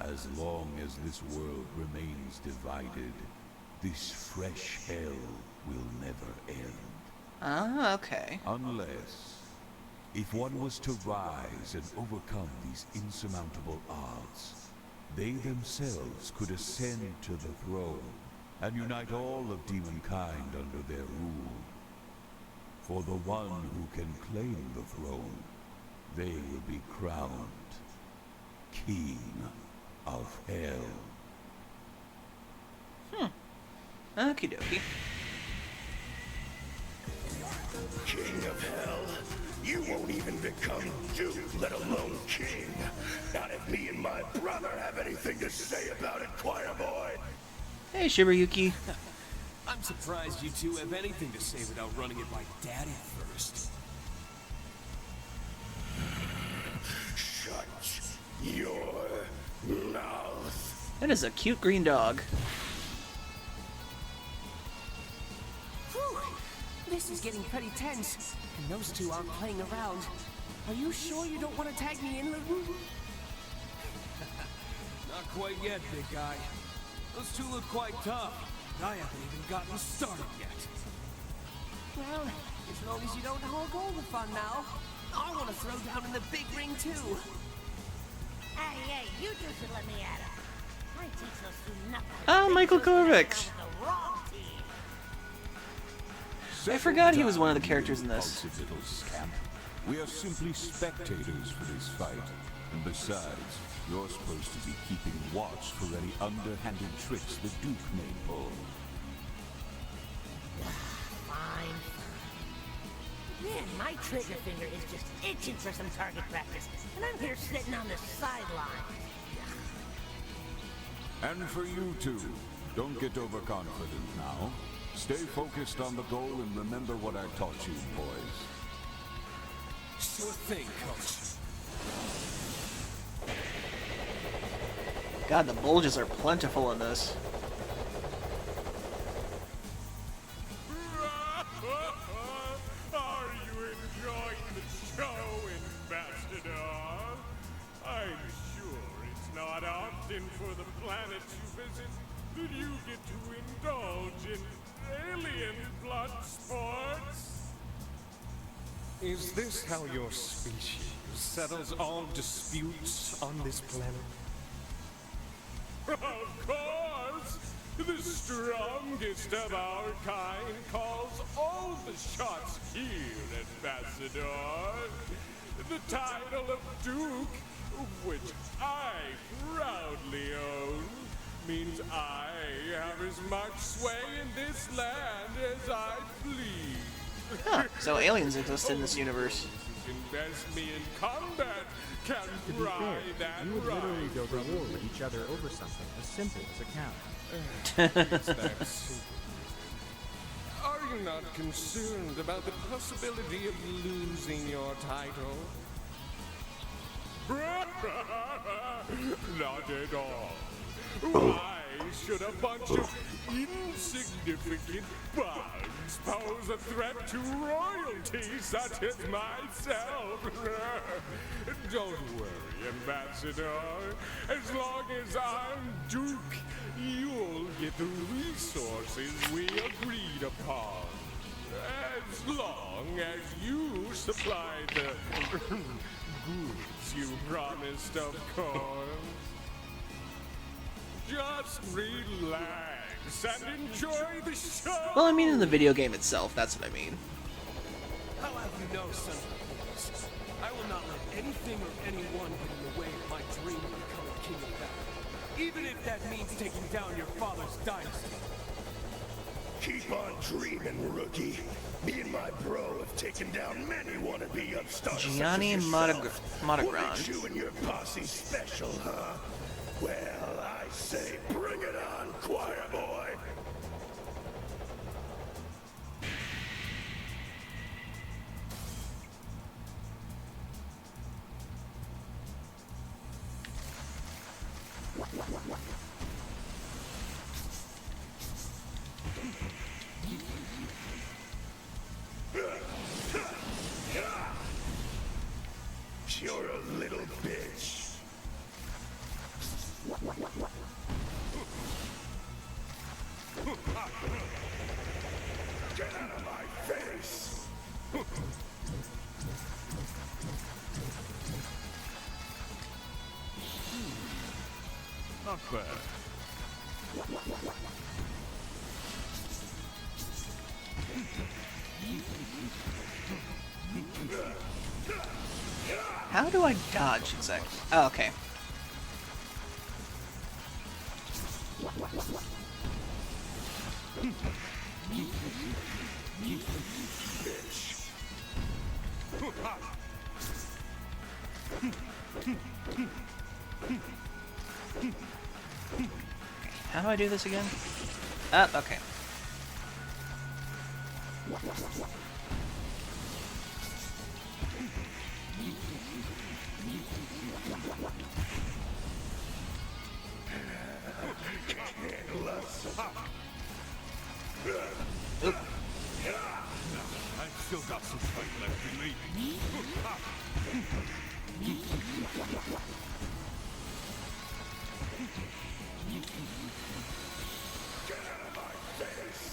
As long as this world remains divided, this fresh hell will never end. Ah, okay. Unless, if one was to rise and overcome these insurmountable odds, they themselves could ascend to the throne and unite all of demonkind under their rule. For the one who can claim the throne, they will be crowned King of Hell. Okie dokie. King of Hell? You won't even become Duke, let alone King. Not if me and my brother have anything to say about it, choir boy. Hey, Shibaryuki. I'm surprised you two have anything to say without running it by Daddy first. Shut your mouth. That is a cute green dog. Whew. This is getting pretty tense. And those two aren't playing around. Are you sure you don't want to tag me in, Luton? Not quite yet, big guy. Those two look quite tough. I haven't even gotten started yet. Well, as long as you don't hog all the fun now. I want to throw down in the big ring, too. Hey, you two should let me at him. I teach those two nothing. Oh, Michael Kovac. The wrong team. I forgot he was one of the characters in this. Repulsive little scamp. We are simply spectators for this fight. And besides, you're supposed supposed to be keeping watch for any underhanded tricks the Duke may pull. Fine. Man, my trigger finger is just itching for some target practice, and I'm here sitting on the sidelines. And for you two, don't get overconfident now. Stay focused on the goal and remember what I taught you, boys. Sure thing, Coach. God, the bulges are plentiful in this. Are you enjoying the show, Ambassador? I'm sure it's not often for the planet you visit that you get to indulge in alien blood sports. Is this how your species settles all disputes on this planet? Of course! The strongest of our kind calls all the shots here, Ambassador. The title of Duke, which I proudly own, means I have as much sway in this land as I please. Huh, so aliens exist in this universe. Who can best me in combat can To be fair, pry that you would literally right go to from war me. with each other over something as simple as a cow. It's that simple. Are you not concerned about the possibility of losing your title? Not at all. Why should a bunch of insignificant bugs pose a threat to royalty such as myself? Don't worry, Ambassador. As long as I'm Duke, you'll get the resources we agreed upon. As long as you supply the goods you promised, of course. Just relax and enjoy the show. Well, I mean in the video game itself, that's what I mean. I'll have you know, son of a bitch, I will not let anything or anyone get in the way of my dream of becoming king of Battle. Even if that means taking down your father's dynasty. Keep on dreaming, rookie. Me and my bro have taken down many wannabe upstarts. Gianni such as yourself. What Monogrand. makes you and your posse special, huh? Well, I say bring it on, choir boy. You're a little bitch. Get out of my face! Not bad. How do I dodge exactly? Oh, okay. How do I do this again? Okay. Oop. I've still got some fight left in me. Get out of my face!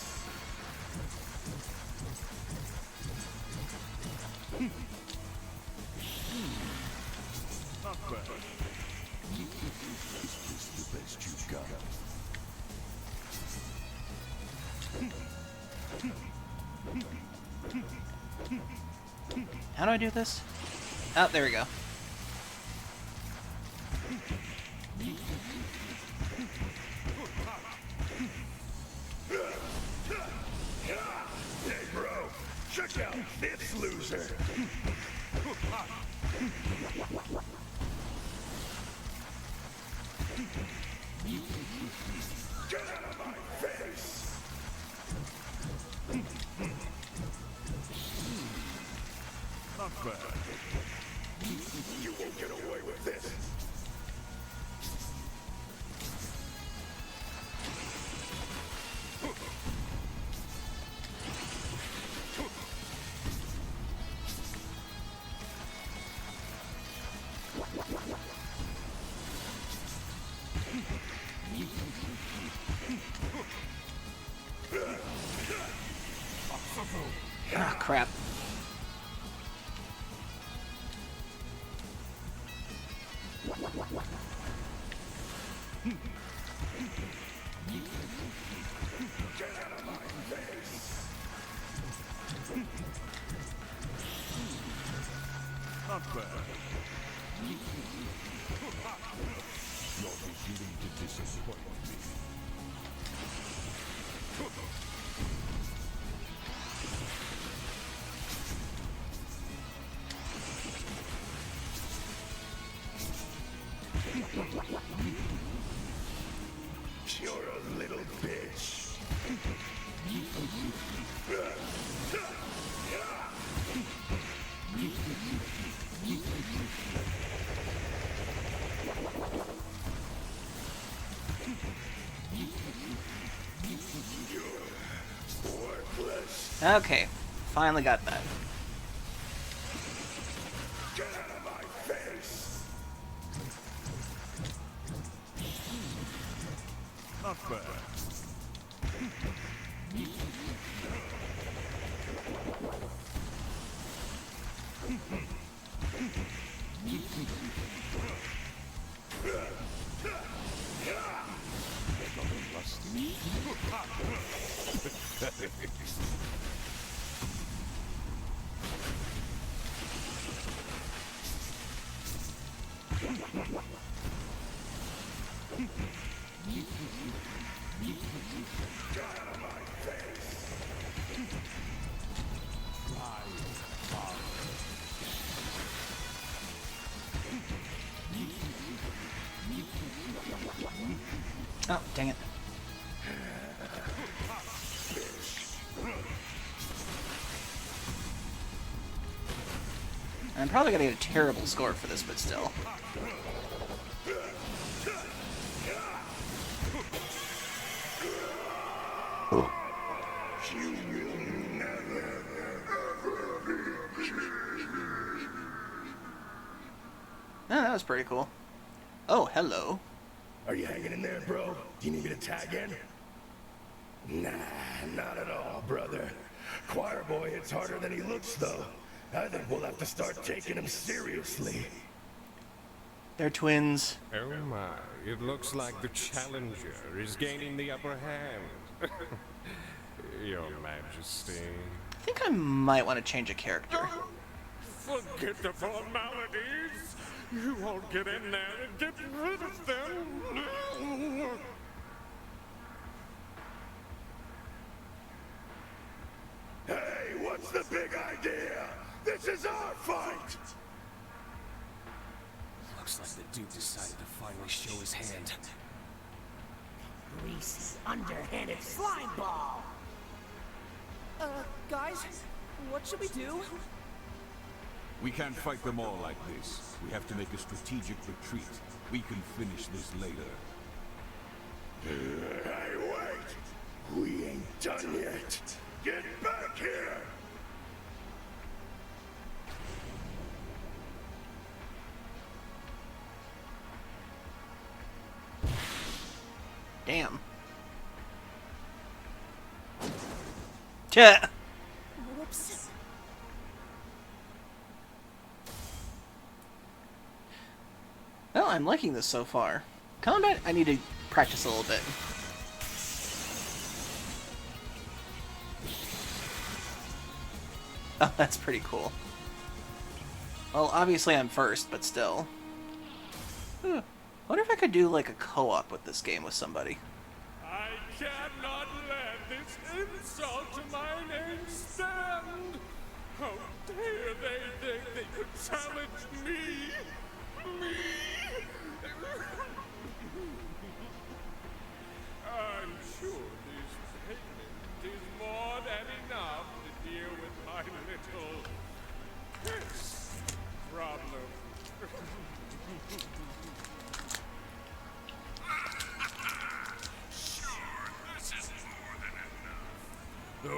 Not bad. Is this the best you've got? How do I do this? Oh, there we go. Get out of my face! Not bad. You won't get away with this. Ah, crap. Get out of my face! Not bad. You're beginning to disappoint me. You're a little bitch. Worthless. Okay, finally got that. Get out of my face! Not bad. Oh, dang it. I'm probably gonna get a terrible score for this, but still. Oh, that was pretty cool. Oh, hello. Are you hanging in there, bro? Do you need me to tag in? Nah, not at all, brother. Choir boy hits harder than he looks, though. I think we'll have to start taking him seriously. They're twins. Oh my, it looks like the challenger is gaining the upper hand. Your Majesty. I think I might want to change a character. Forget the formalities. You all get in there and get rid of them. Hey, what's the big idea? This is our fight! Looks like the dude decided to finally show his hand. Greasy, underhanded slime ball! Guys, what should we do? We can't fight them all like this. We have to make a strategic retreat. We can finish this later. Hey, wait! We ain't done yet. Get back here! Damn. Yeah. Whoops. Well, I'm liking this so far. Combat, I need to practice a little bit. Oh, that's pretty cool. Well, obviously I'm first, but still. Wonder if I could do like a co-op with this game with somebody. I cannot let this insult to my name stand! How dare they think they could challenge me? Me!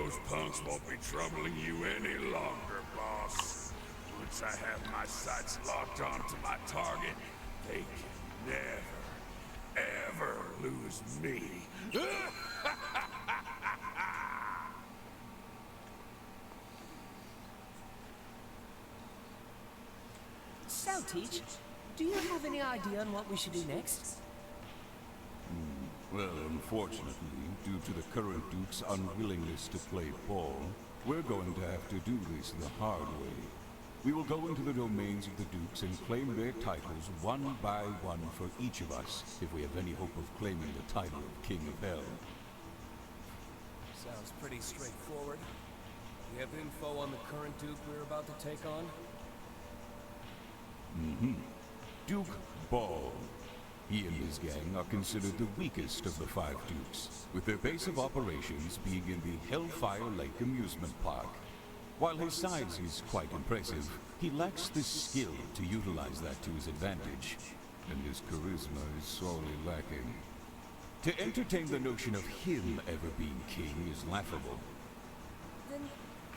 Those punks won't be troubling you any longer, boss. Once I have my sights locked onto my target, they can never, ever lose me. Teach, do you have any idea on what we should do next? Well, unfortunately, due to the current Duke's unwillingness to play ball, we're going to have to do this the hard way. We will go into the domains of the Dukes and claim their titles one by one for each of us, if we have any hope of claiming the title of King of Hell. Sounds pretty straightforward. You have info on the current Duke we're about to take on? Duke Ball. He and his gang are considered the weakest of the 5 Dukes, with their base of operations being in the Hellfire Lake amusement park. While his size is quite impressive, he lacks the skill to utilize that to his advantage, and his charisma is sorely lacking. To entertain the notion of him ever being king is laughable. Then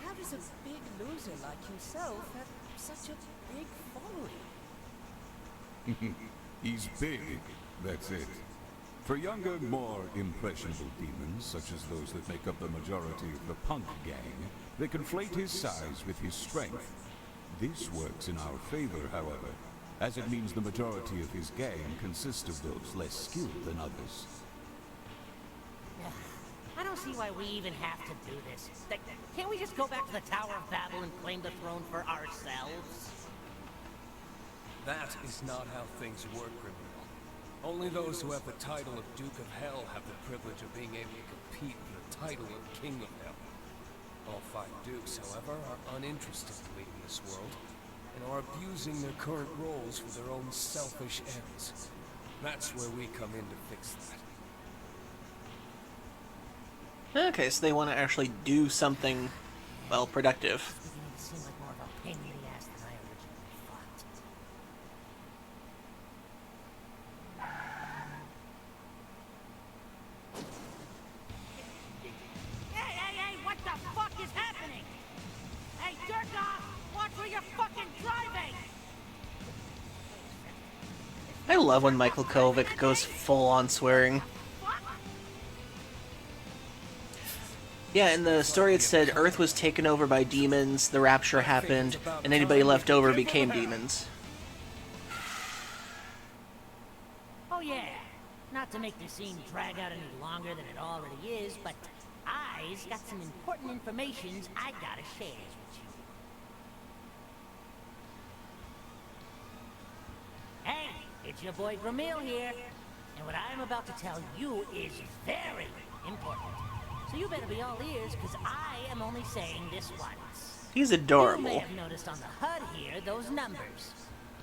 how does a big loser like himself have such a big following? He's big, that's it. For younger, more impressionable demons, such as those that make up the majority of the punk gang, they conflate his size with his strength. This works in our favor, however, as it means the majority of his gang consists of those less skilled than others. I don't see why we even have to do this. Can't we just go back to the Tower of Babel and claim the throne for ourselves? That is not how things work, Criminal. Only those who have the title of Duke of Hell have the privilege of being able to compete for the title of King of Hell. All 5 Dukes, however, are uninterested in leading this world, and are abusing their current roles for their own selfish ends. That's where we come in to fix that. Okay, so they want to actually do something, well, productive. Beginning to seem like more of a pain in the ass than I originally thought. Hey, what the fuck is happening? Hey, jerk off! Watch where you're fucking driving! I love when Michael Kovic goes full on swearing. Yeah, in the story it said Earth was taken over by demons, the rapture happened, and anybody left over became demons. Oh yeah, not to make the scene drag out any longer than it already is, but I's got some important information I gotta share with you. Hey, it's your boy Gramil here, and what I'm about to tell you is very important. So you better be all ears, because I am only saying this once. He's You may adorable. have noticed on the HUD here those numbers.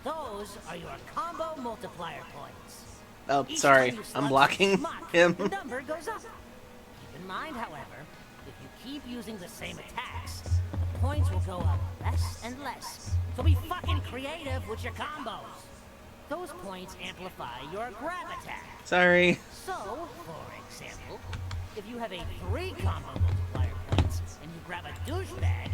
Those are your combo multiplier points. Oh, Each sorry, time you I'm slug blocking some schmuck, him. The number goes up. Keep in mind, however, if you keep using the same attacks, the points will go up less and less. So be fucking creative with your combos. Those points amplify your grab attack. Sorry. So, for example, if you have a 3 combo multiplier points and you grab a douchebag,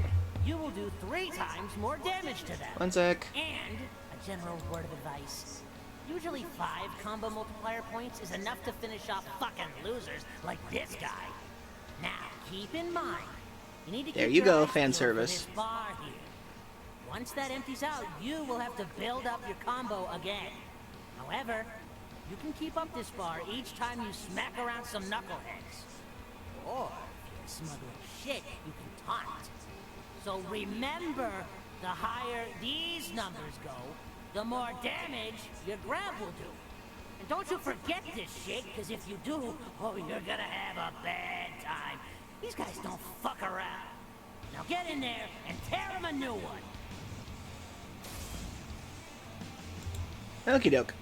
you will do 3 times more damage to them. One sec. And a general word of advice. Usually 5 combo multiplier points is enough to finish off fucking losers like this guy. Now, keep in mind, you need to There keep you your go, eyes fan peeled for service. this bar here. Once that empties out, you will have to build up your combo again. However, you can keep up this bar each time you smack around some knuckleheads. Or, if you're smuggling shit, you can taunt. So remember, the higher these numbers go, the more damage your grab will do. And don't you forget this shit, because if you do, oh, you're gonna have a bad time. These guys don't fuck around. Now get in there and tear them a new one. Okie doke.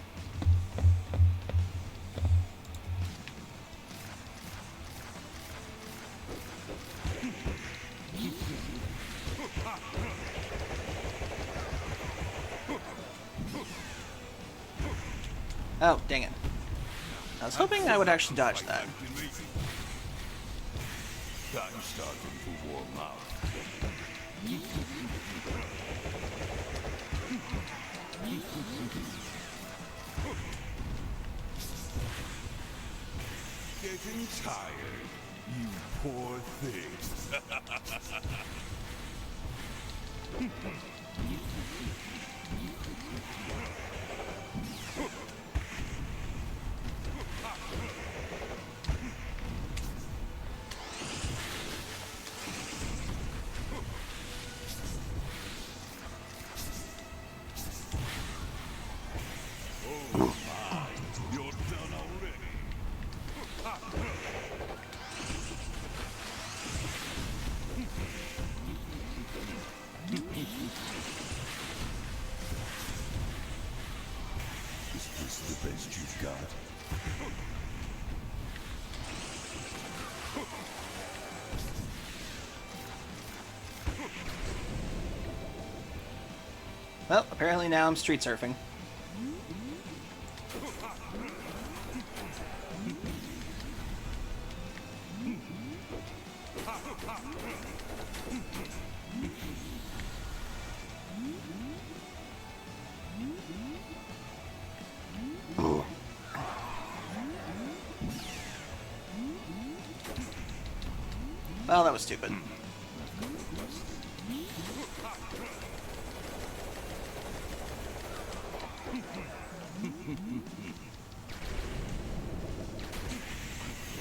Oh, dang it. I was hoping I would actually dodge that. I'm starting to warm up. Getting tired, you poor thing. You're done already. Is this the best you've got? Well, apparently now I'm street surfing. Well, that was stupid.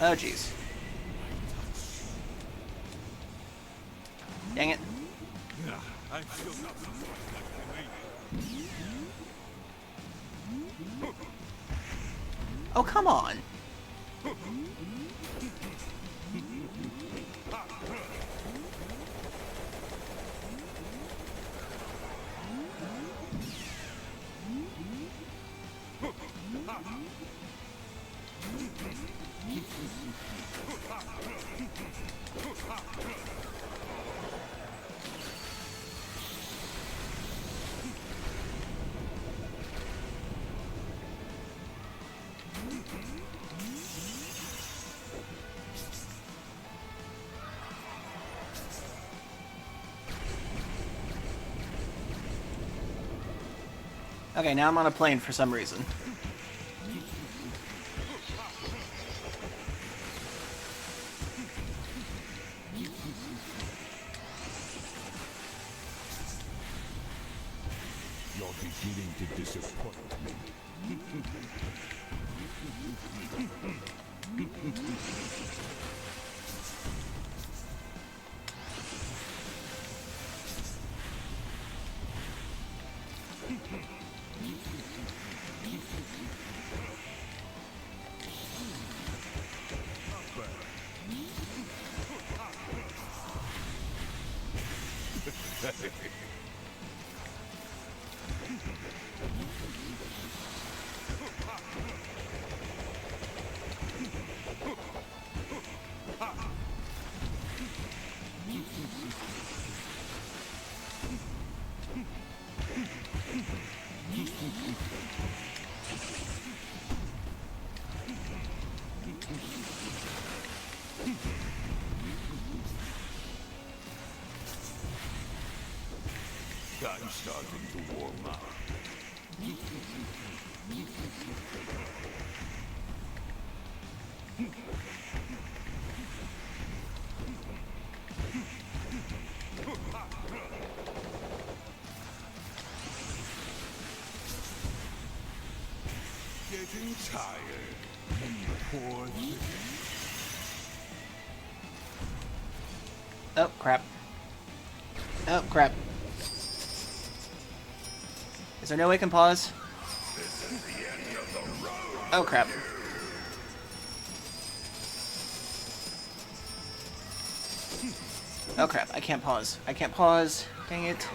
Oh, jeez. Dang it. I feel nothing like Oh, come on. Okay, now I'm on a plane for some reason. You're beginning to disappoint me. I'm starting to warm up. Getting tired, you poor thing. Oh, crap. Oh, crap. Is there no way I can pause? Oh, crap. Oh, crap. I can't pause. I can't pause. Dang it.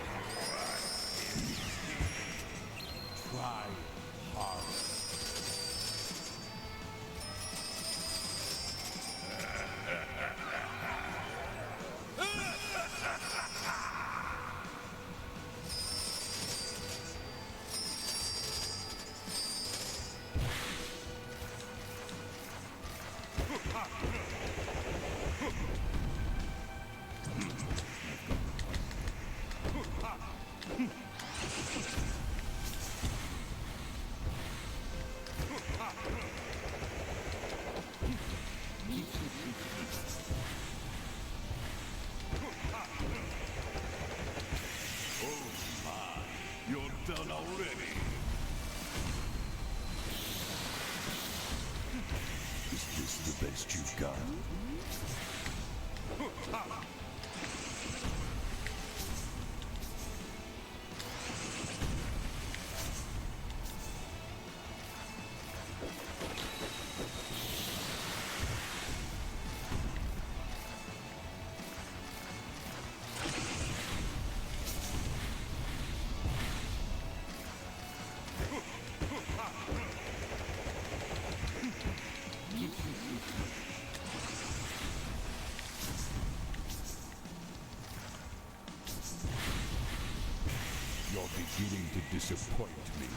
Try hard. the best you've got. You're beginning to disappoint me.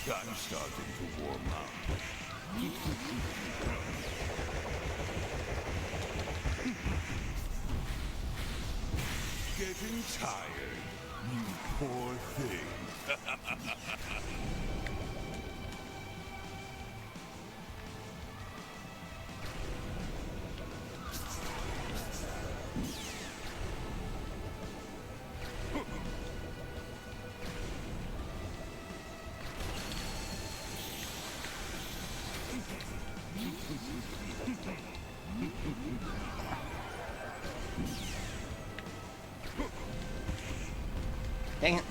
I'm starting to warm up. Getting tired, you poor thing. Dang it.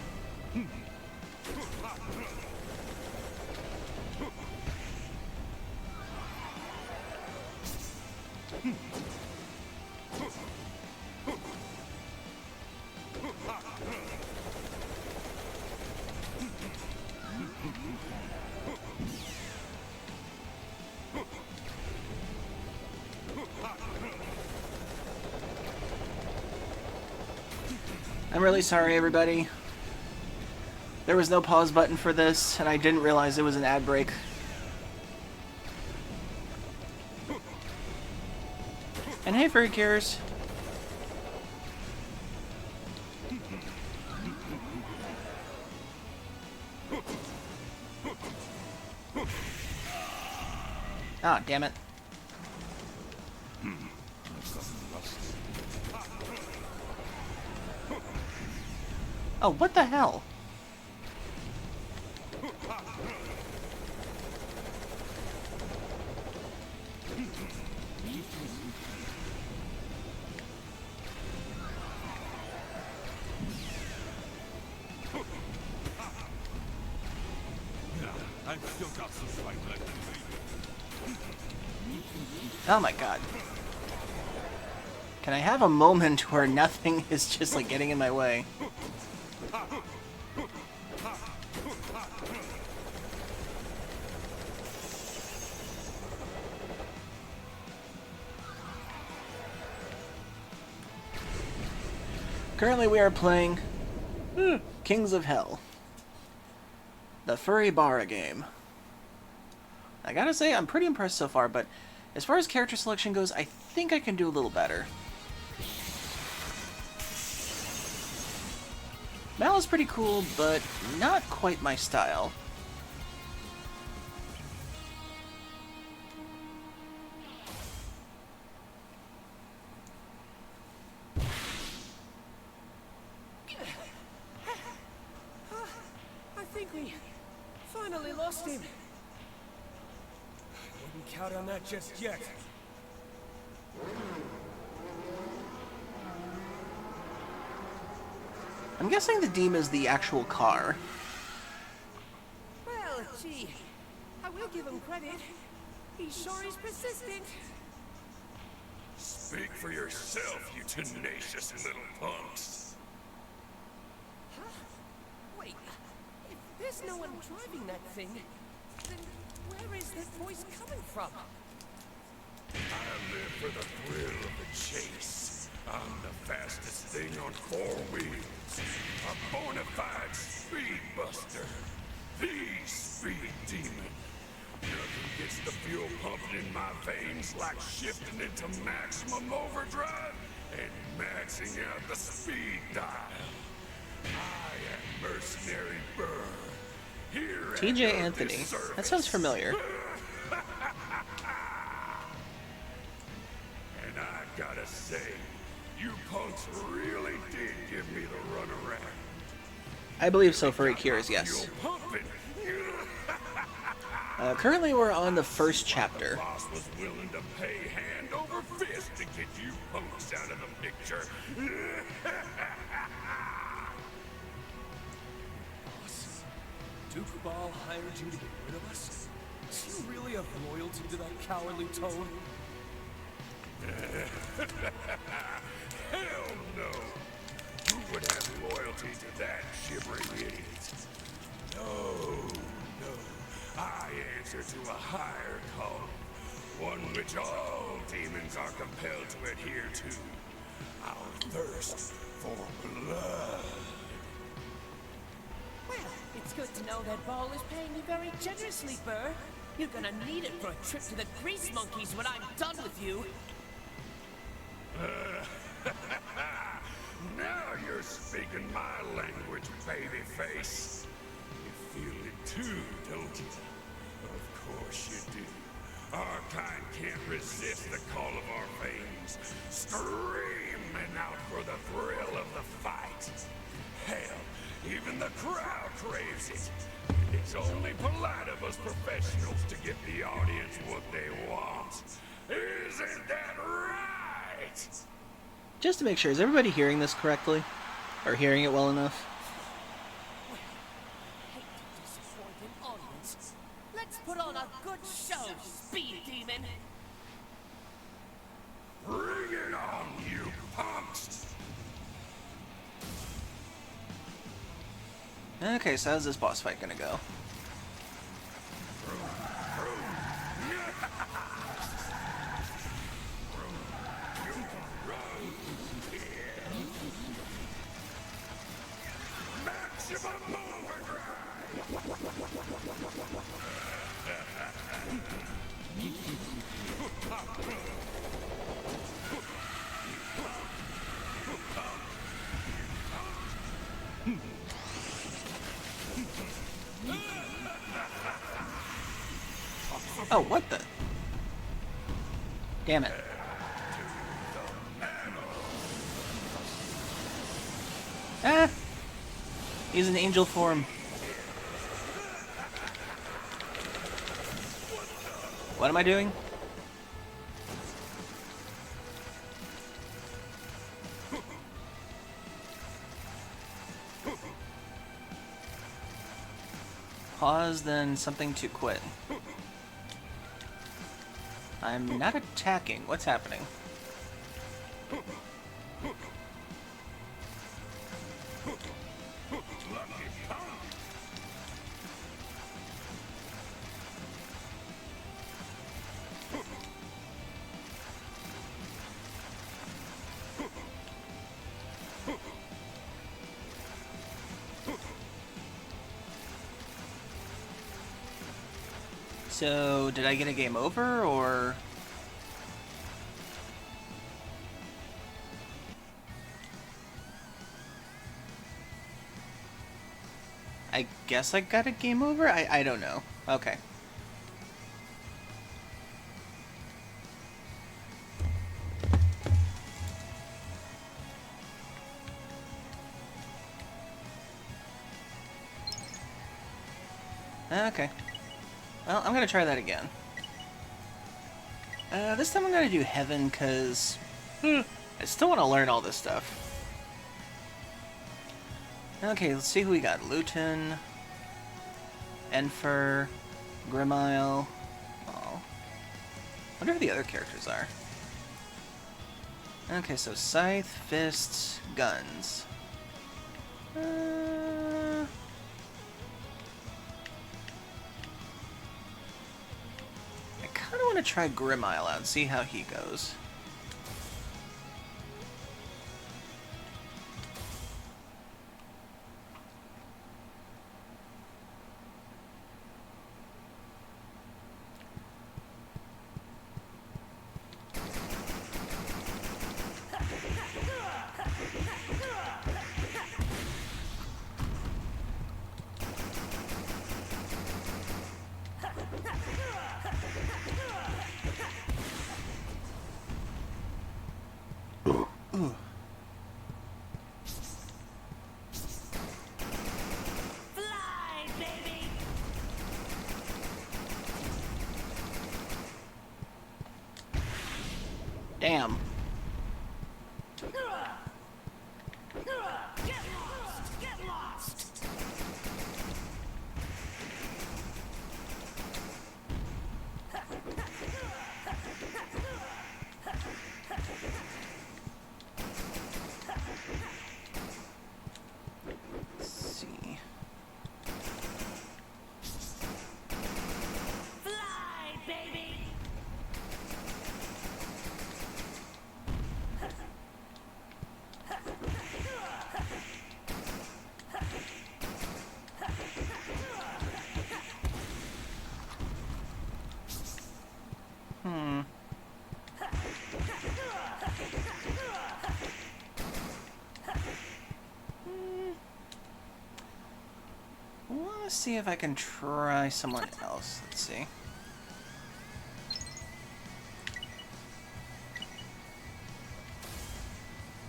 I'm really sorry, everybody. There was no pause button for this, and I didn't realize it was an ad break. And hey, Furry Cares. Ah, damn it. Oh, what the hell? I've still got some fight left in me. Oh my god. Can I have a moment where nothing is just like getting in my way? Currently we are playing Kings of Hell, the Furry Bara game. I gotta say, I'm pretty impressed so far, but as far as character selection goes, I think I can do a little better. Mal is pretty cool, but not quite my style. I think we finally lost him. Wouldn't count on that just yet. I'm guessing the Deem is the actual car. Well, gee, I will give him credit. He sure is persistent. Speak for yourself, you tenacious little punks. Huh? Wait, if there's no one driving that thing, then where is that voice coming from? I live for the thrill of the chase. I'm the fastest thing on 4 wheels. A bona fide speed buster. The speed demon. Nothing gets It's the fuel pumping in my veins like shifting into maximum overdrive and maxing out the speed dial. I am Mercenary Burr. Here TJ at Anthony. this service. That sounds familiar. And I gotta say, you punks really did give me the runaround. I believe so for Akira's, yes. Fuel pumping. Currently we're on the first chapter. Boss was willing to pay hand over fist to get you punks out of the picture. Duke Ball hired you to get rid of us? Do you really have loyalty to that cowardly toad? Hell no! Who would have loyalty to that shivering idiot? No, no. I answer to a higher calling, one which all demons are compelled to adhere to. Our thirst for blood. Well, it's good to know that Ball is paying you very generously, Burr. You're gonna need it for a trip to the Grease Monkeys when I'm done with you. Now you're speaking my language, babyface. You feel it too, don't you? Of course you do. Our kind can't resist the call of our veins, screaming out for the thrill of the fight. Hell, even the crowd craves it. And it's only polite of us professionals to give the audience what they want. Isn't that right? Just to make sure, is everybody hearing this correctly? Or hearing it well enough? Hate to disappoint an audience. Let's put on a good show, Speed Demon. Bring it on, you punks! Okay, so how's this boss fight gonna go? Maximum overdrive! Oh, what the? Damn it. Ah! He's in angel form. What am I doing? Pause, then something to quit. I'm not attacking. What's happening? So, did I get a game over, or...? I guess I got a game over? I don't know. Okay. Okay. Well, I'm gonna try that again. This time I'm gonna do Heaven, because I still want to learn all this stuff. Okay, let's see who we got. Luton, Enfer, Grimile. Oh. Wonder who the other characters are. Okay, so Scythe, Fists, Guns. I kind of want to try Grimile out and see how he goes. Damn. Get lost! Get lost! Let's see. Fly, baby! I want to see if I can try someone else. Let's see.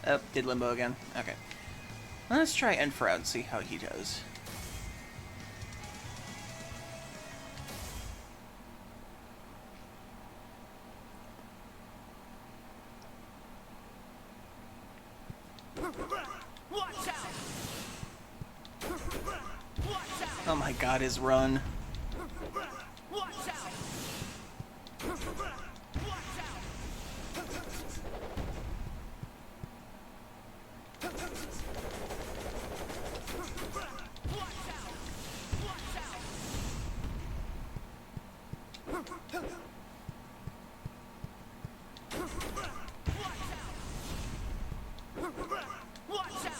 Oh, did Limbo again. Okay. Let's try Enfrout and see how he does. Watch out! Watch out! Oh my god, his run. Watch out! Watch out! Watch out! Watch out! Watch out! Watch out!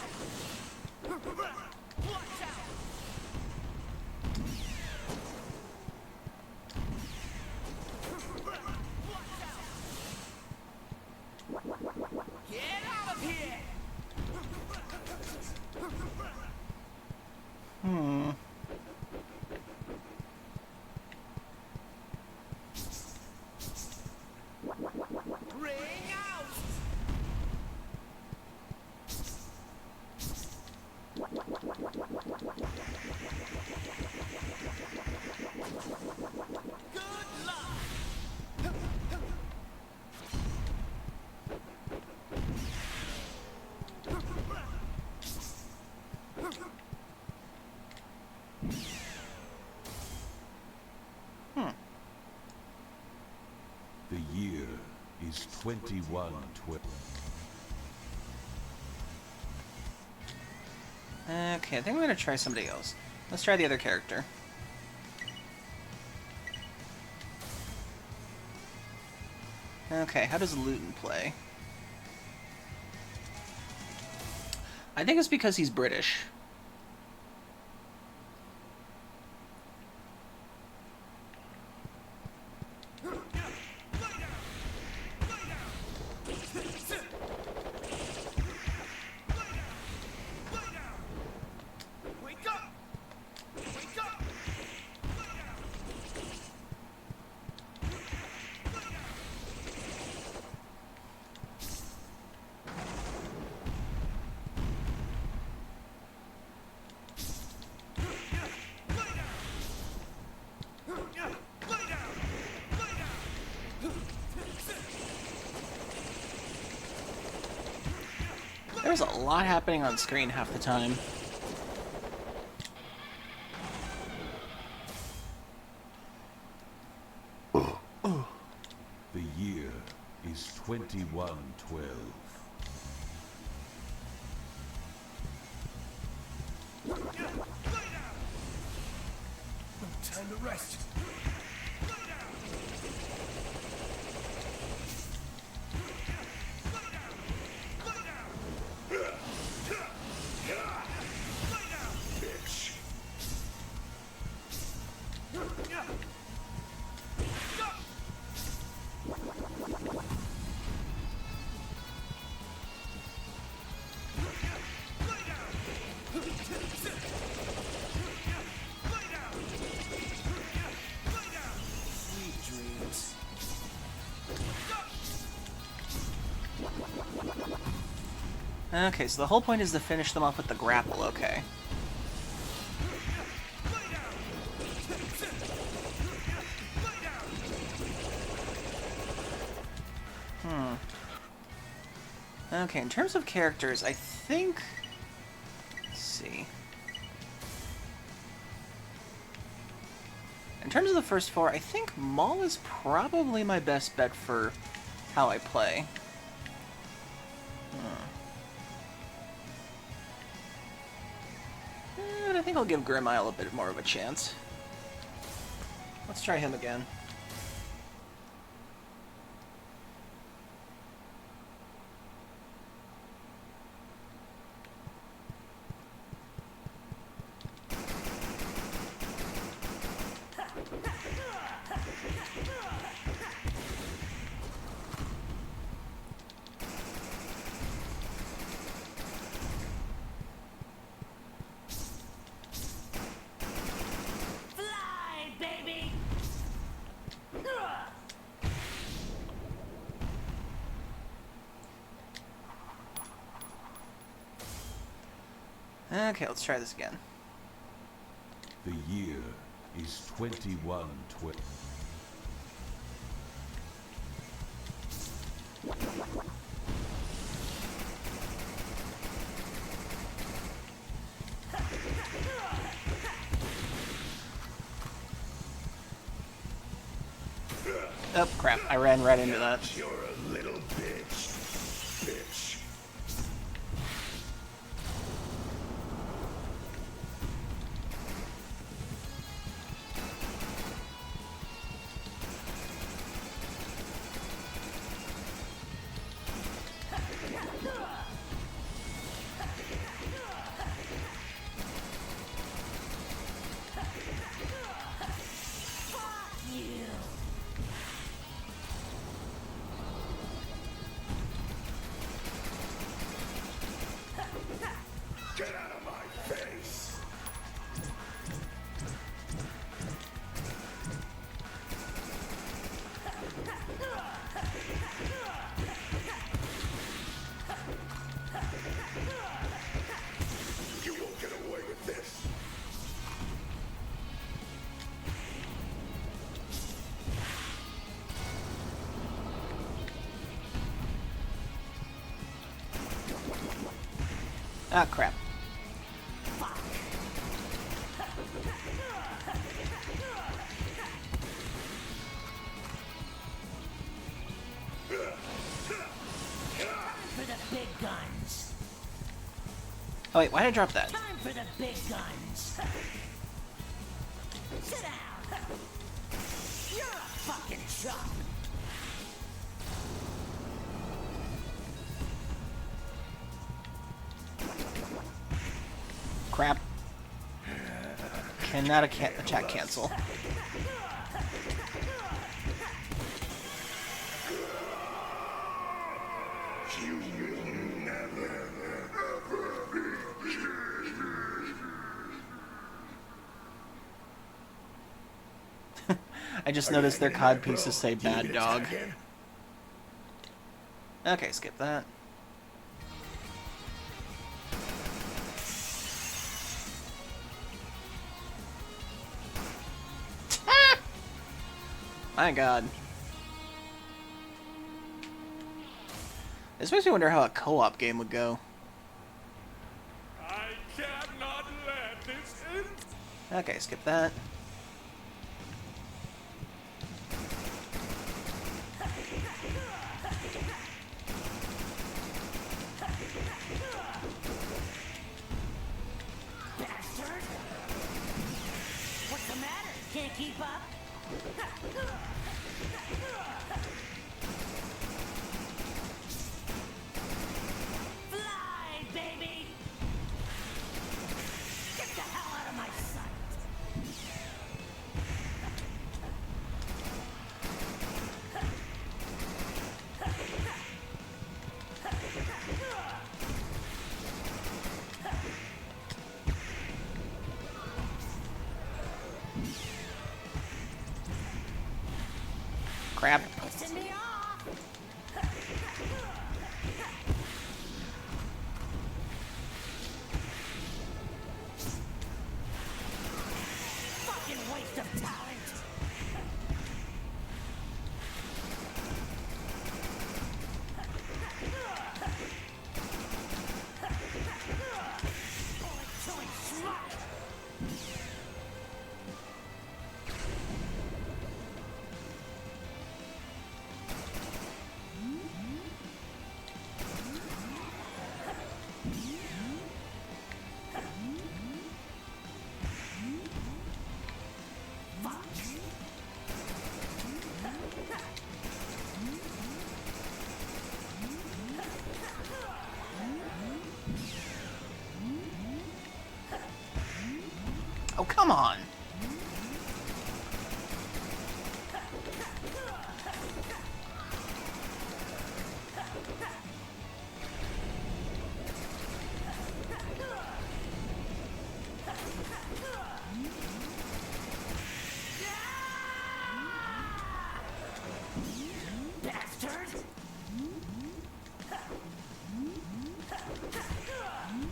Get out of here! Ring out! Good luck! The year is 2112. Okay, I think I'm gonna try somebody else. Let's try the other character. Okay, how does Luton play? I think it's because he's British. Wake up! Wake up! There's a lot happening on screen half the time. The year is 2112. No time to rest. Sweet dreams. Okay, so the whole point is to finish them off with the grapple, okay. Okay, in terms of characters, I think... Let's see. In terms of the first four, I think Maul is probably my best bet for how I play. And I think I'll give Grim Isle a bit more of a chance. Let's try him again. Okay, let's try this again. The year is 2120. Oh, crap. I ran right into that. You're a little bitch. Get out of my face! You won't get away with this. Ah, crap. For the big guns. Oh wait, why did I drop that? Time for the big guns. Sit down. You're a fucking chump. Crap. Cannot attack cancel. You will never, ever be I just noticed their cod pieces say bad dog. Okay, skip that. My god. This makes me wonder how a co-op game would go. I cannot let this end. Okay, skip that. Bastard. What's the matter? Can't keep up? Fly, baby! Get the hell out of my sight! Crap. Pissing me off! Fucking waste of talent! Oh, come on.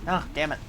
Oh, damn it.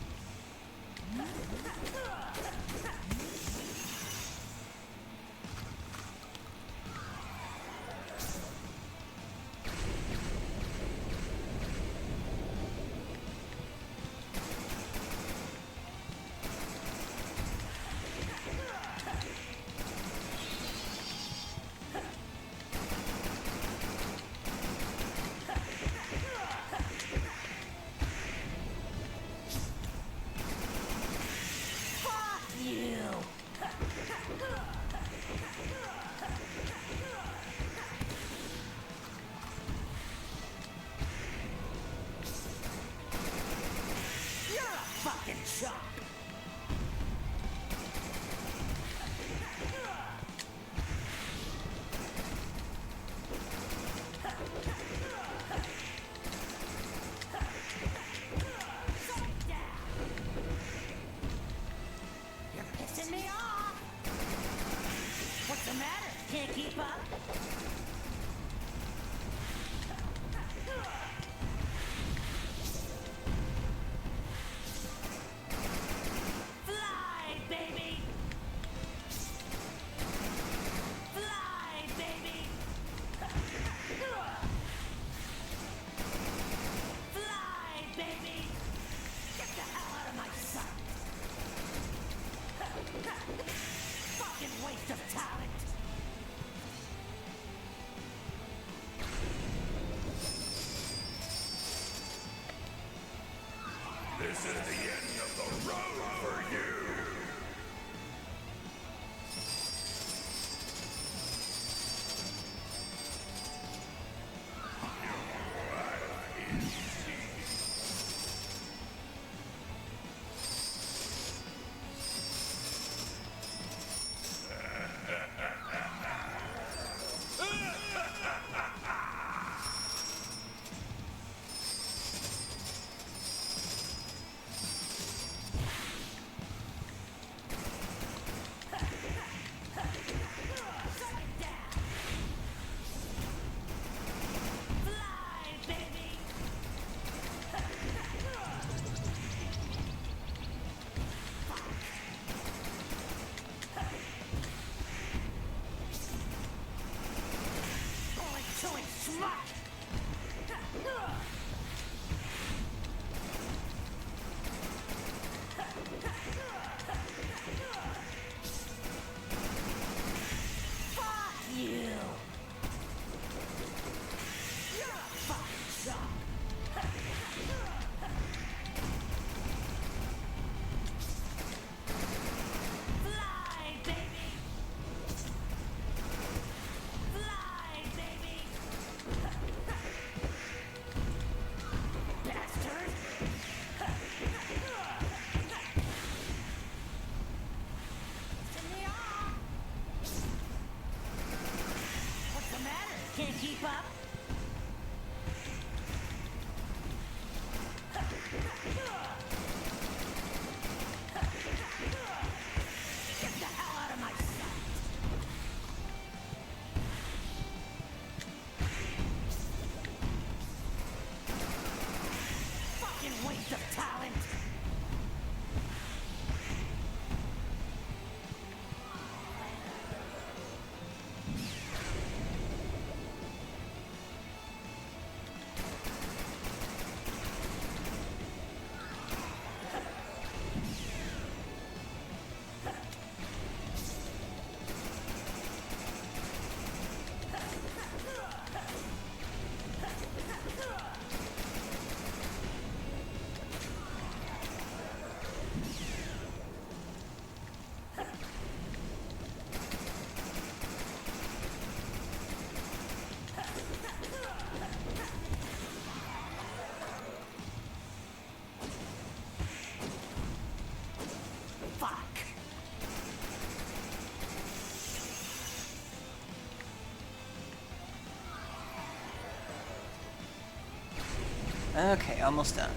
Okay, almost done.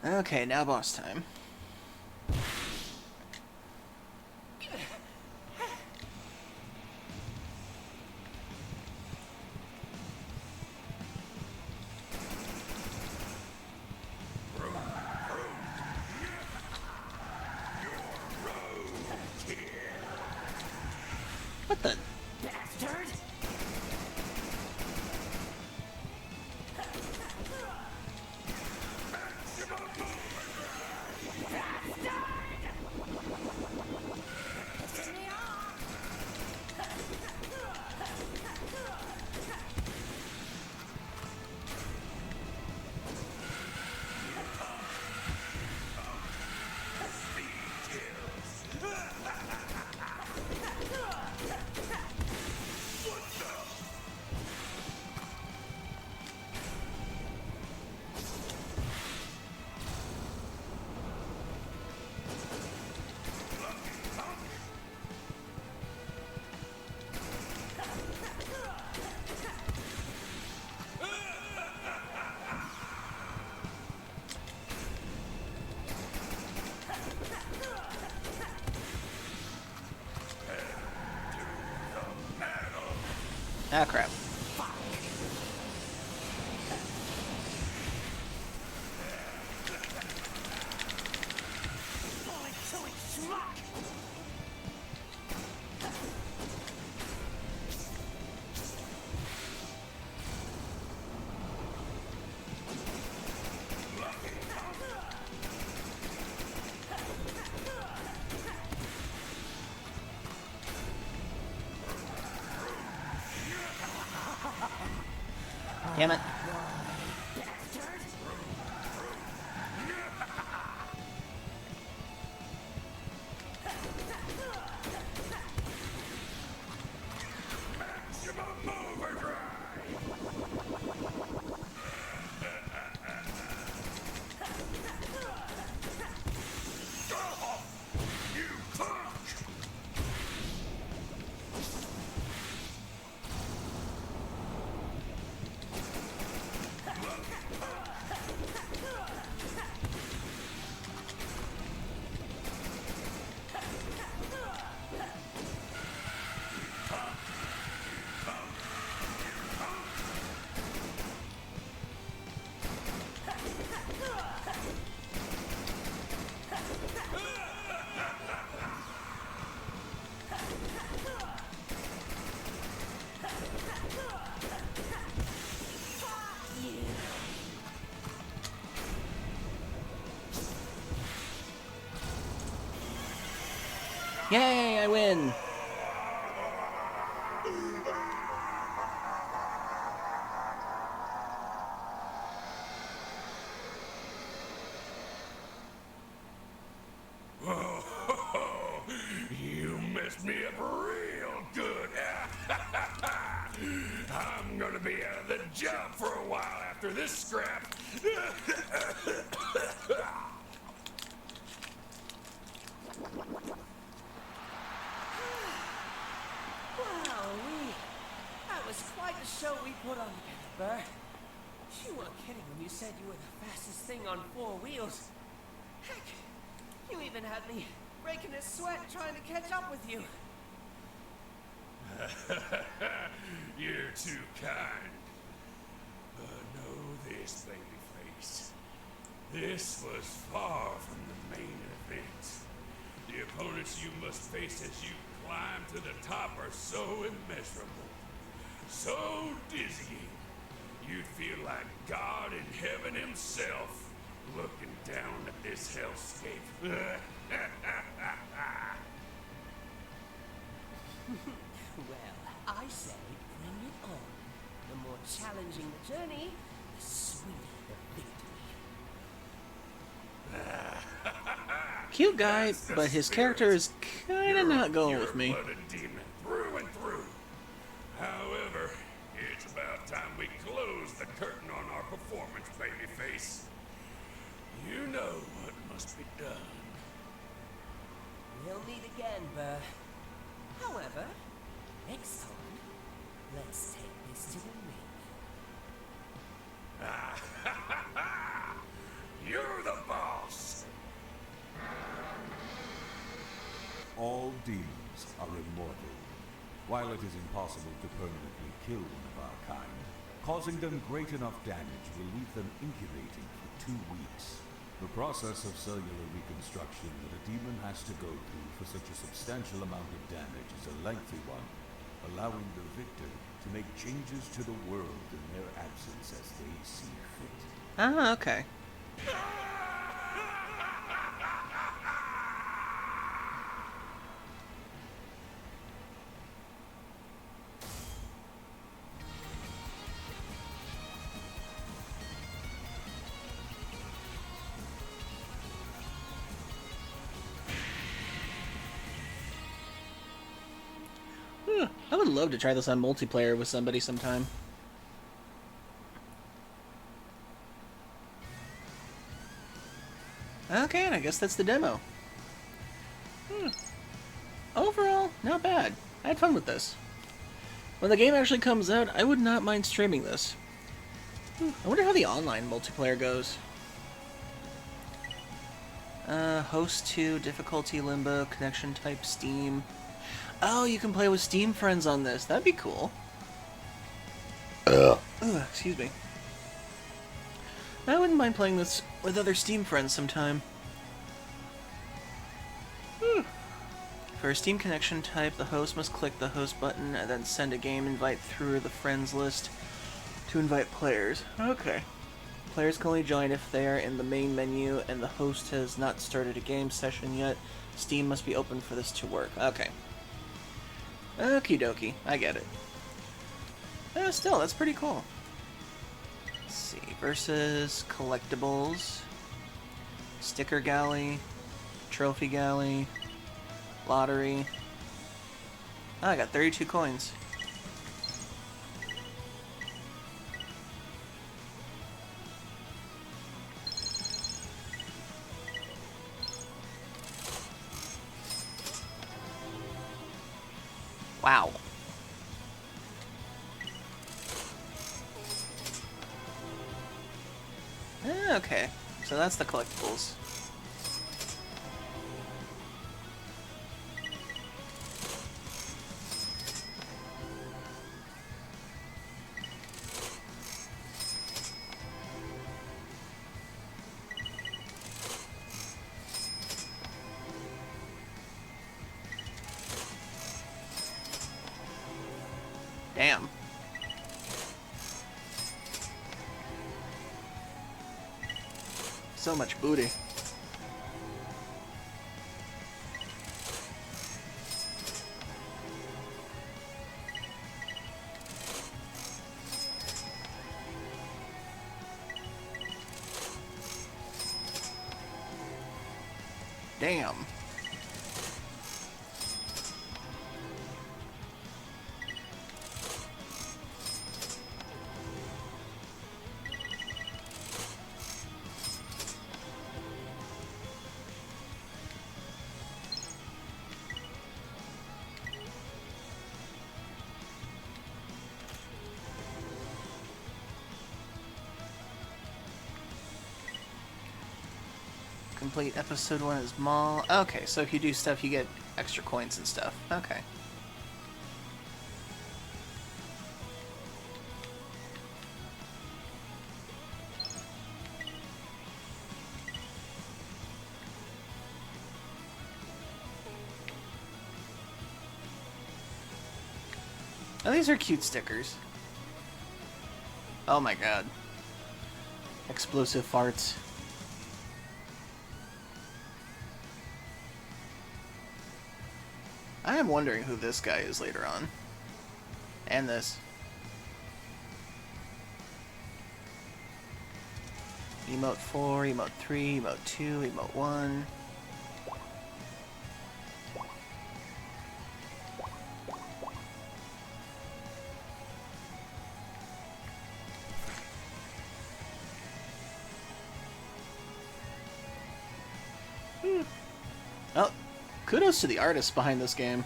Okay, now boss time. What the? Bastard! Ah, crap. Damn it. Yay, I win! You messed me up real good. I'm gonna be out of the job for a while after this scrap. Wowee! That was quite the show we put on together, Burr. You weren't kidding when you said you were the fastest thing on 4 wheels. Heck, you even had me breaking a sweat trying to catch up with you. You're too kind. But know this, babyface. This was far from the main event. The opponents you must face as you climb to the top are so immeasurable, so dizzying. You'd feel like God in heaven himself looking down at this hellscape. Well, I say bring it on. The more challenging the journey, the sweeter the victory. Cute guy, but his character is kind of not going with me. You're a blooded demon through and through. However, it's about time we close the curtain on our performance, babyface. You know what must be done. We'll meet again, Burr. However, next time, let's take this to the ring. You're the boss. All demons are immortal. While it is impossible to permanently kill one of our kind, causing them great enough damage will leave them incubating for 2 weeks. The process of cellular reconstruction that a demon has to go through for such a substantial amount of damage is a lengthy one, allowing the victor to make changes to the world in their absence as they see fit. Ah, okay. I would love to try this on multiplayer with somebody sometime. Okay, and I guess that's the demo. Overall, not bad. I had fun with this. When the game actually comes out, I would not mind streaming this. I wonder how the online multiplayer goes. Host 2, difficulty limbo, connection type Steam. Oh, you can play with Steam friends on this. That'd be cool. Excuse me. I wouldn't mind playing this with other Steam friends sometime. For a Steam connection type, the host must click the host button and then send a game invite through the friends list to invite players. Okay. Players can only join if they are in the main menu and the host has not started a game session yet. Steam must be open for this to work. Okay. Okie dokie, I get it. Still, that's pretty cool. Let's see, versus collectibles, sticker galley, trophy galley, lottery. Oh, I got 32 coins. Wow. Okay, so that's the collectibles. Damn. So much booty. Damn. Complete episode 1 is Maul. Okay, so if you do stuff, you get extra coins and stuff. Okay. Oh, these are cute stickers. Oh my god. Explosive farts. I am wondering who this guy is later on. And this. Emote 4, Emote 3, Emote 2, Emote 1. Oh, kudos to the artists behind this game.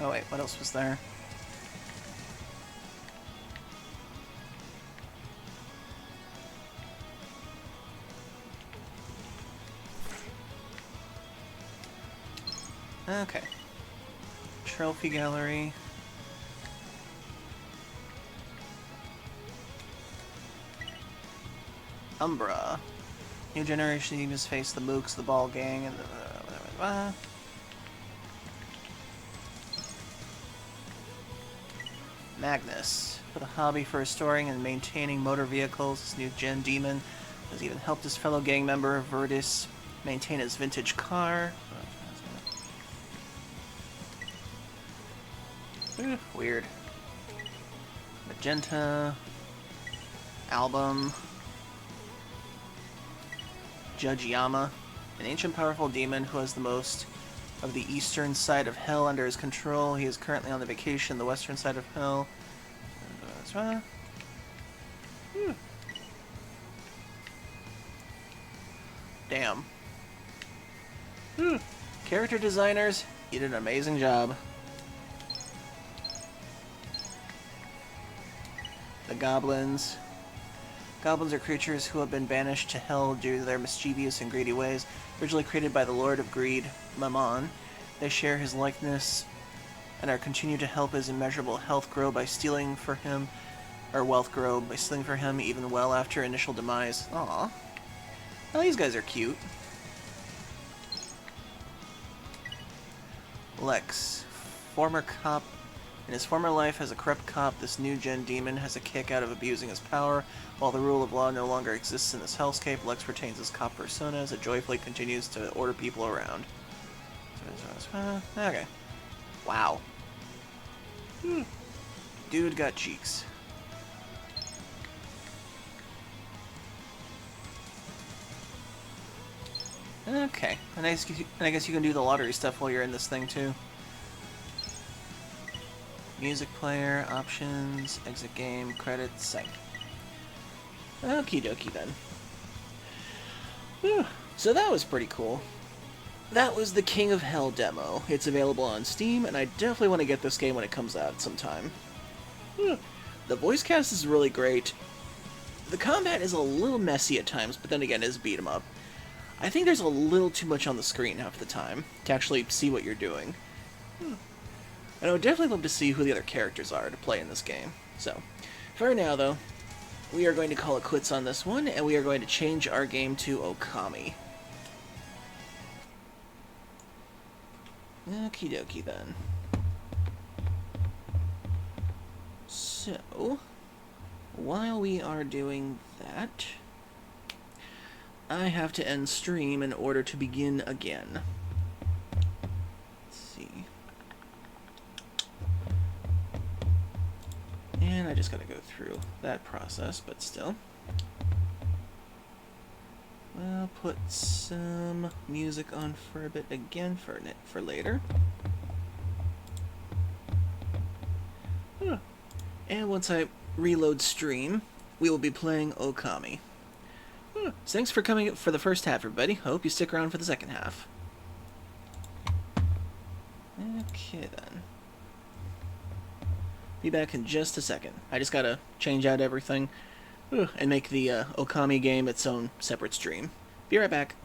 Oh wait, what else was there? Okay. Trophy gallery. Umbra. New generation teams face the Mooks, the Ball Gang, and the... Magnus. With a hobby for restoring and maintaining motor vehicles, this new gen demon has even helped his fellow gang member, Virtus, maintain his vintage car. Weird. Magenta. Album. Judge Yama. An ancient powerful demon who has the most of the eastern side of Hell under his control. He is currently on the vacation, the western side of Hell. Damn. Character designers, you did an amazing job. The goblins. Goblins are creatures who have been banished to hell due to their mischievous and greedy ways. Originally created by the Lord of Greed, Mammon, they share his likeness and are continued to help his immeasurable health grow by stealing for him, or wealth grow by stealing for him even well after initial demise. Aww. Well, these guys are cute. Lex, former cop. In his former life as a corrupt cop, this new-gen demon has a kick out of abusing his power. While the rule of law no longer exists in this hellscape, Lex retains his cop persona as it joyfully continues to order people around. Okay. Wow. Dude got cheeks. Okay. And I guess you can do the lottery stuff while you're in this thing, too. Music player, options, exit game, credits, save. Okie dokie then. Whew. So that was pretty cool. That was the King of Hell demo. It's available on Steam, and I definitely want to get this game when it comes out sometime. The voice cast is really great. The combat is a little messy at times, but then again, it is beat 'em up. I think there's a little too much on the screen half the time to actually see what you're doing. And I would definitely love to see who the other characters are to play in this game. So, for now though, we are going to call it quits on this one, and we are going to change our game to Okami. Okie dokie then. So, while we are doing that, I have to end stream in order to begin again. Let's see. And I just gotta go through that process, but still. I'll put some music on for a bit again for later. And once I reload stream, we will be playing Okami. So thanks for coming for the first half, everybody. Hope you stick around for the second half. Okay, then. Be back in just a second. I just gotta change out everything and make the Okami game its own separate stream. Be right back.